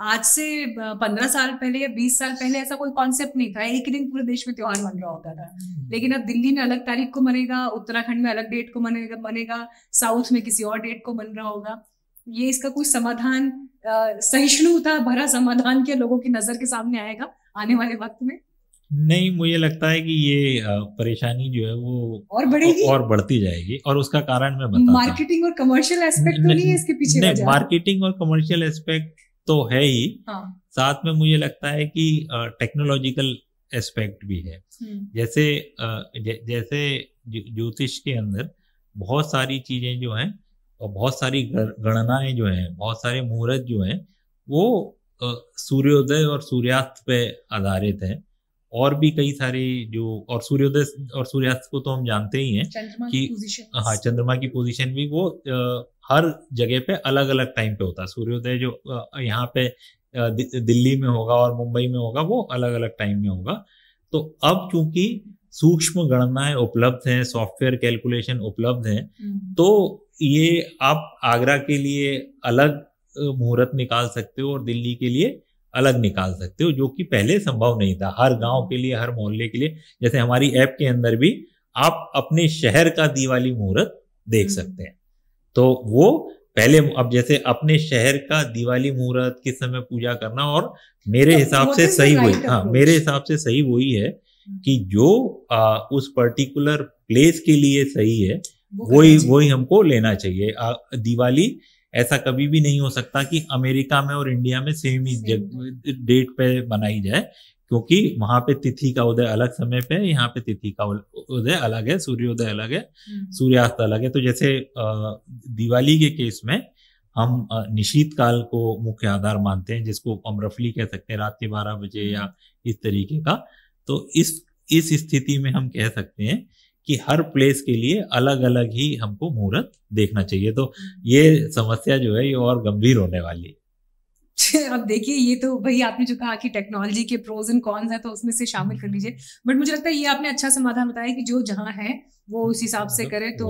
आज से 15 साल पहले या 20 साल पहले ऐसा कोई कॉन्सेप्ट नहीं था, एक ही दिन पूरे देश में त्योहार मन रहा होता था। लेकिन अब दिल्ली में अलग तारीख को मनेगा, उत्तराखंड में अलग डेट को मनेगा, साउथ में किसी और डेट को मन रहा होगा। ये इसका कोई समाधान, सहिष्णुता भरा समाधान क्या लोगों की नजर के सामने आएगा आने वाले वक्त में? नहीं, मुझे लगता है कि ये परेशानी जो है वो और बढ़ेगी और बढ़ती जाएगी, और उसका कारण मैं बताता हूं। मार्केटिंग और कमर्शियल एस्पेक्ट तो नहीं है इसके पीछे? नहीं, मार्केटिंग और कमर्शियल एस्पेक्ट तो है ही, हाँ। साथ में मुझे लगता है कि टेक्नोलॉजिकल एस्पेक्ट भी है। जैसे जैसे ज्योतिष के अंदर बहुत सारी चीजें जो हैं और बहुत सारी गणनाएं जो हैं, बहुत सारे मुहूर्त जो हैं वो सूर्योदय और सूर्यास्त पे आधारित हैं, और भी कई सारे जो, और सूर्योदय और सूर्यास्त को तो हम जानते ही हैं कि हाँ, चंद्रमा की पोजीशन भी वो हर जगह पे अलग अलग टाइम पे होता है। सूर्योदय जो यहाँ पे दिल्ली में होगा और मुंबई में होगा वो अलग अलग टाइम में होगा। तो अब चूंकि सूक्ष्म गणनाएं उपलब्ध हैं, सॉफ्टवेयर कैलकुलेशन उपलब्ध हैं, तो ये आप आगरा के लिए अलग मुहूर्त निकाल सकते हो और दिल्ली के लिए अलग निकाल सकते हो, जो कि पहले संभव नहीं था। हर गांव के लिए, हर मोहल्ले के लिए, जैसे हमारी ऐप के अंदर भी आप अपने शहर का दिवाली मुहूर्त देख सकते हैं। तो वो पहले, अब जैसे अपने शहर का दिवाली मुहूर्त किस समय पूजा करना, और मेरे हिसाब से सही वही, हाँ, मेरे हिसाब से सही वही है कि जो उस पर्टिकुलर प्लेस के लिए सही है वही हमको लेना चाहिए। दिवाली ऐसा कभी भी नहीं हो सकता कि अमेरिका में और इंडिया में सेम ही डेट पे बनाई जाए, क्योंकि वहां पे तिथि का उदय अलग समय पे है, यहाँ पे तिथि का उदय अलग है, सूर्योदय अलग है, सूर्यास्त अलग है। तो जैसे दिवाली के केस में हम निशीत काल को मुख्य आधार मानते हैं, जिसको हम रफली कह सकते हैं रात के 12 बजे या इस तरीके का। तो इस स्थिति में हम कह सकते हैं कि हर प्लेस के लिए अलग अलग ही हमको मुहूर्त देखना चाहिए। तो ये समस्या जो है ये और गंभीर होने वाली है। अब देखिए, ये तो भाई आपने जो कहा कि टेक्नोलॉजी के प्रोज एंड कॉन्स है, तो उसमें से शामिल कर लीजिए, बट मुझे लगता है ये आपने अच्छा समाधान बताया कि जो जहाँ है वो उस हिसाब से करे तो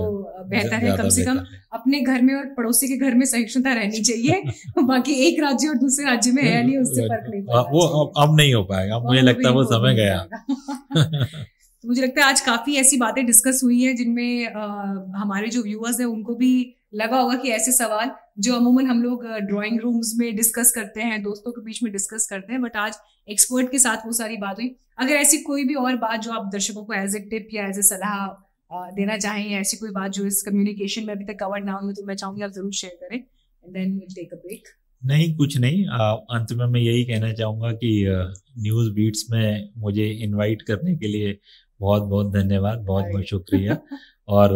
बेहतर है। कम से कम अपने घर में और पड़ोसी के घर में सहिष्णुता रहनी चाहिए। बाकी एक राज्य और दूसरे राज्य में है नहीं, उससे फर्क नहीं पड़ता। वो अब नहीं हो पाएगा, मुझे लगता है वो समय गया। तो मुझे लगता है आज काफी ऐसी बातें डिस्कस हुई हैं जिनमें हमारे जो व्यूअर्स हैं उनको भी लगा होगा कि ऐसे सवाल जो अमूमन हम लोग ड्राइंग रूम्स में डिस्कस करते हैं, दोस्तों के बीच में डिस्कस करते हैं, बट आज एक्सपर्ट के साथ वो सारी बात हुई। अगर ऐसी कोई भी और बात जो आप दर्शकों को एज ए टिप या एज ए सलाह देना चाहें, या ऐसी कोई बात जो इस कम्युनिकेशन में अभी तक कवर ना हुई, तो मैं चाहूंगी आप जरूर शेयर करें, and then will take a break. नहीं, कुछ नहीं, अंत में मैं यही कहना चाहूंगा कि न्यूज़ बीट्स में मुझे इनवाइट करने के लिए बहुत बहुत धन्यवाद, बहुत बहुत शुक्रिया। और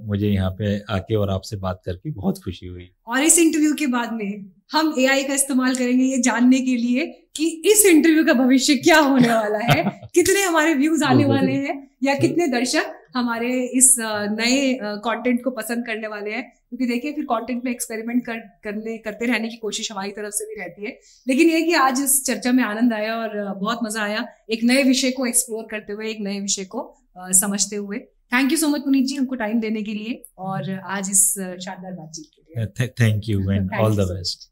मुझे यहाँ पे आके और आपसे बात करके बहुत खुशी हुई। और इस इंटरव्यू के बाद में हम एआई का इस्तेमाल करेंगे ये जानने के लिए कि इस इंटरव्यू का भविष्य क्या होने वाला है, कितने हमारे व्यूज आने वाले हैं, या कितने दर्शक हमारे इस नए कंटेंट को पसंद करने वाले हैं। क्योंकि देखिए, फिर कंटेंट में एक्सपेरिमेंट करते रहने की कोशिश हमारी तरफ से भी रहती है। लेकिन ये कि आज इस चर्चा में आनंद आया और बहुत मजा आया, एक नए विषय को एक्सप्लोर करते हुए, एक नए विषय को समझते हुए। Thank you so much Puneet ji हमको टाइम देने के लिए और आज इस शानदार बातचीत के लिए। Thank you and all the best.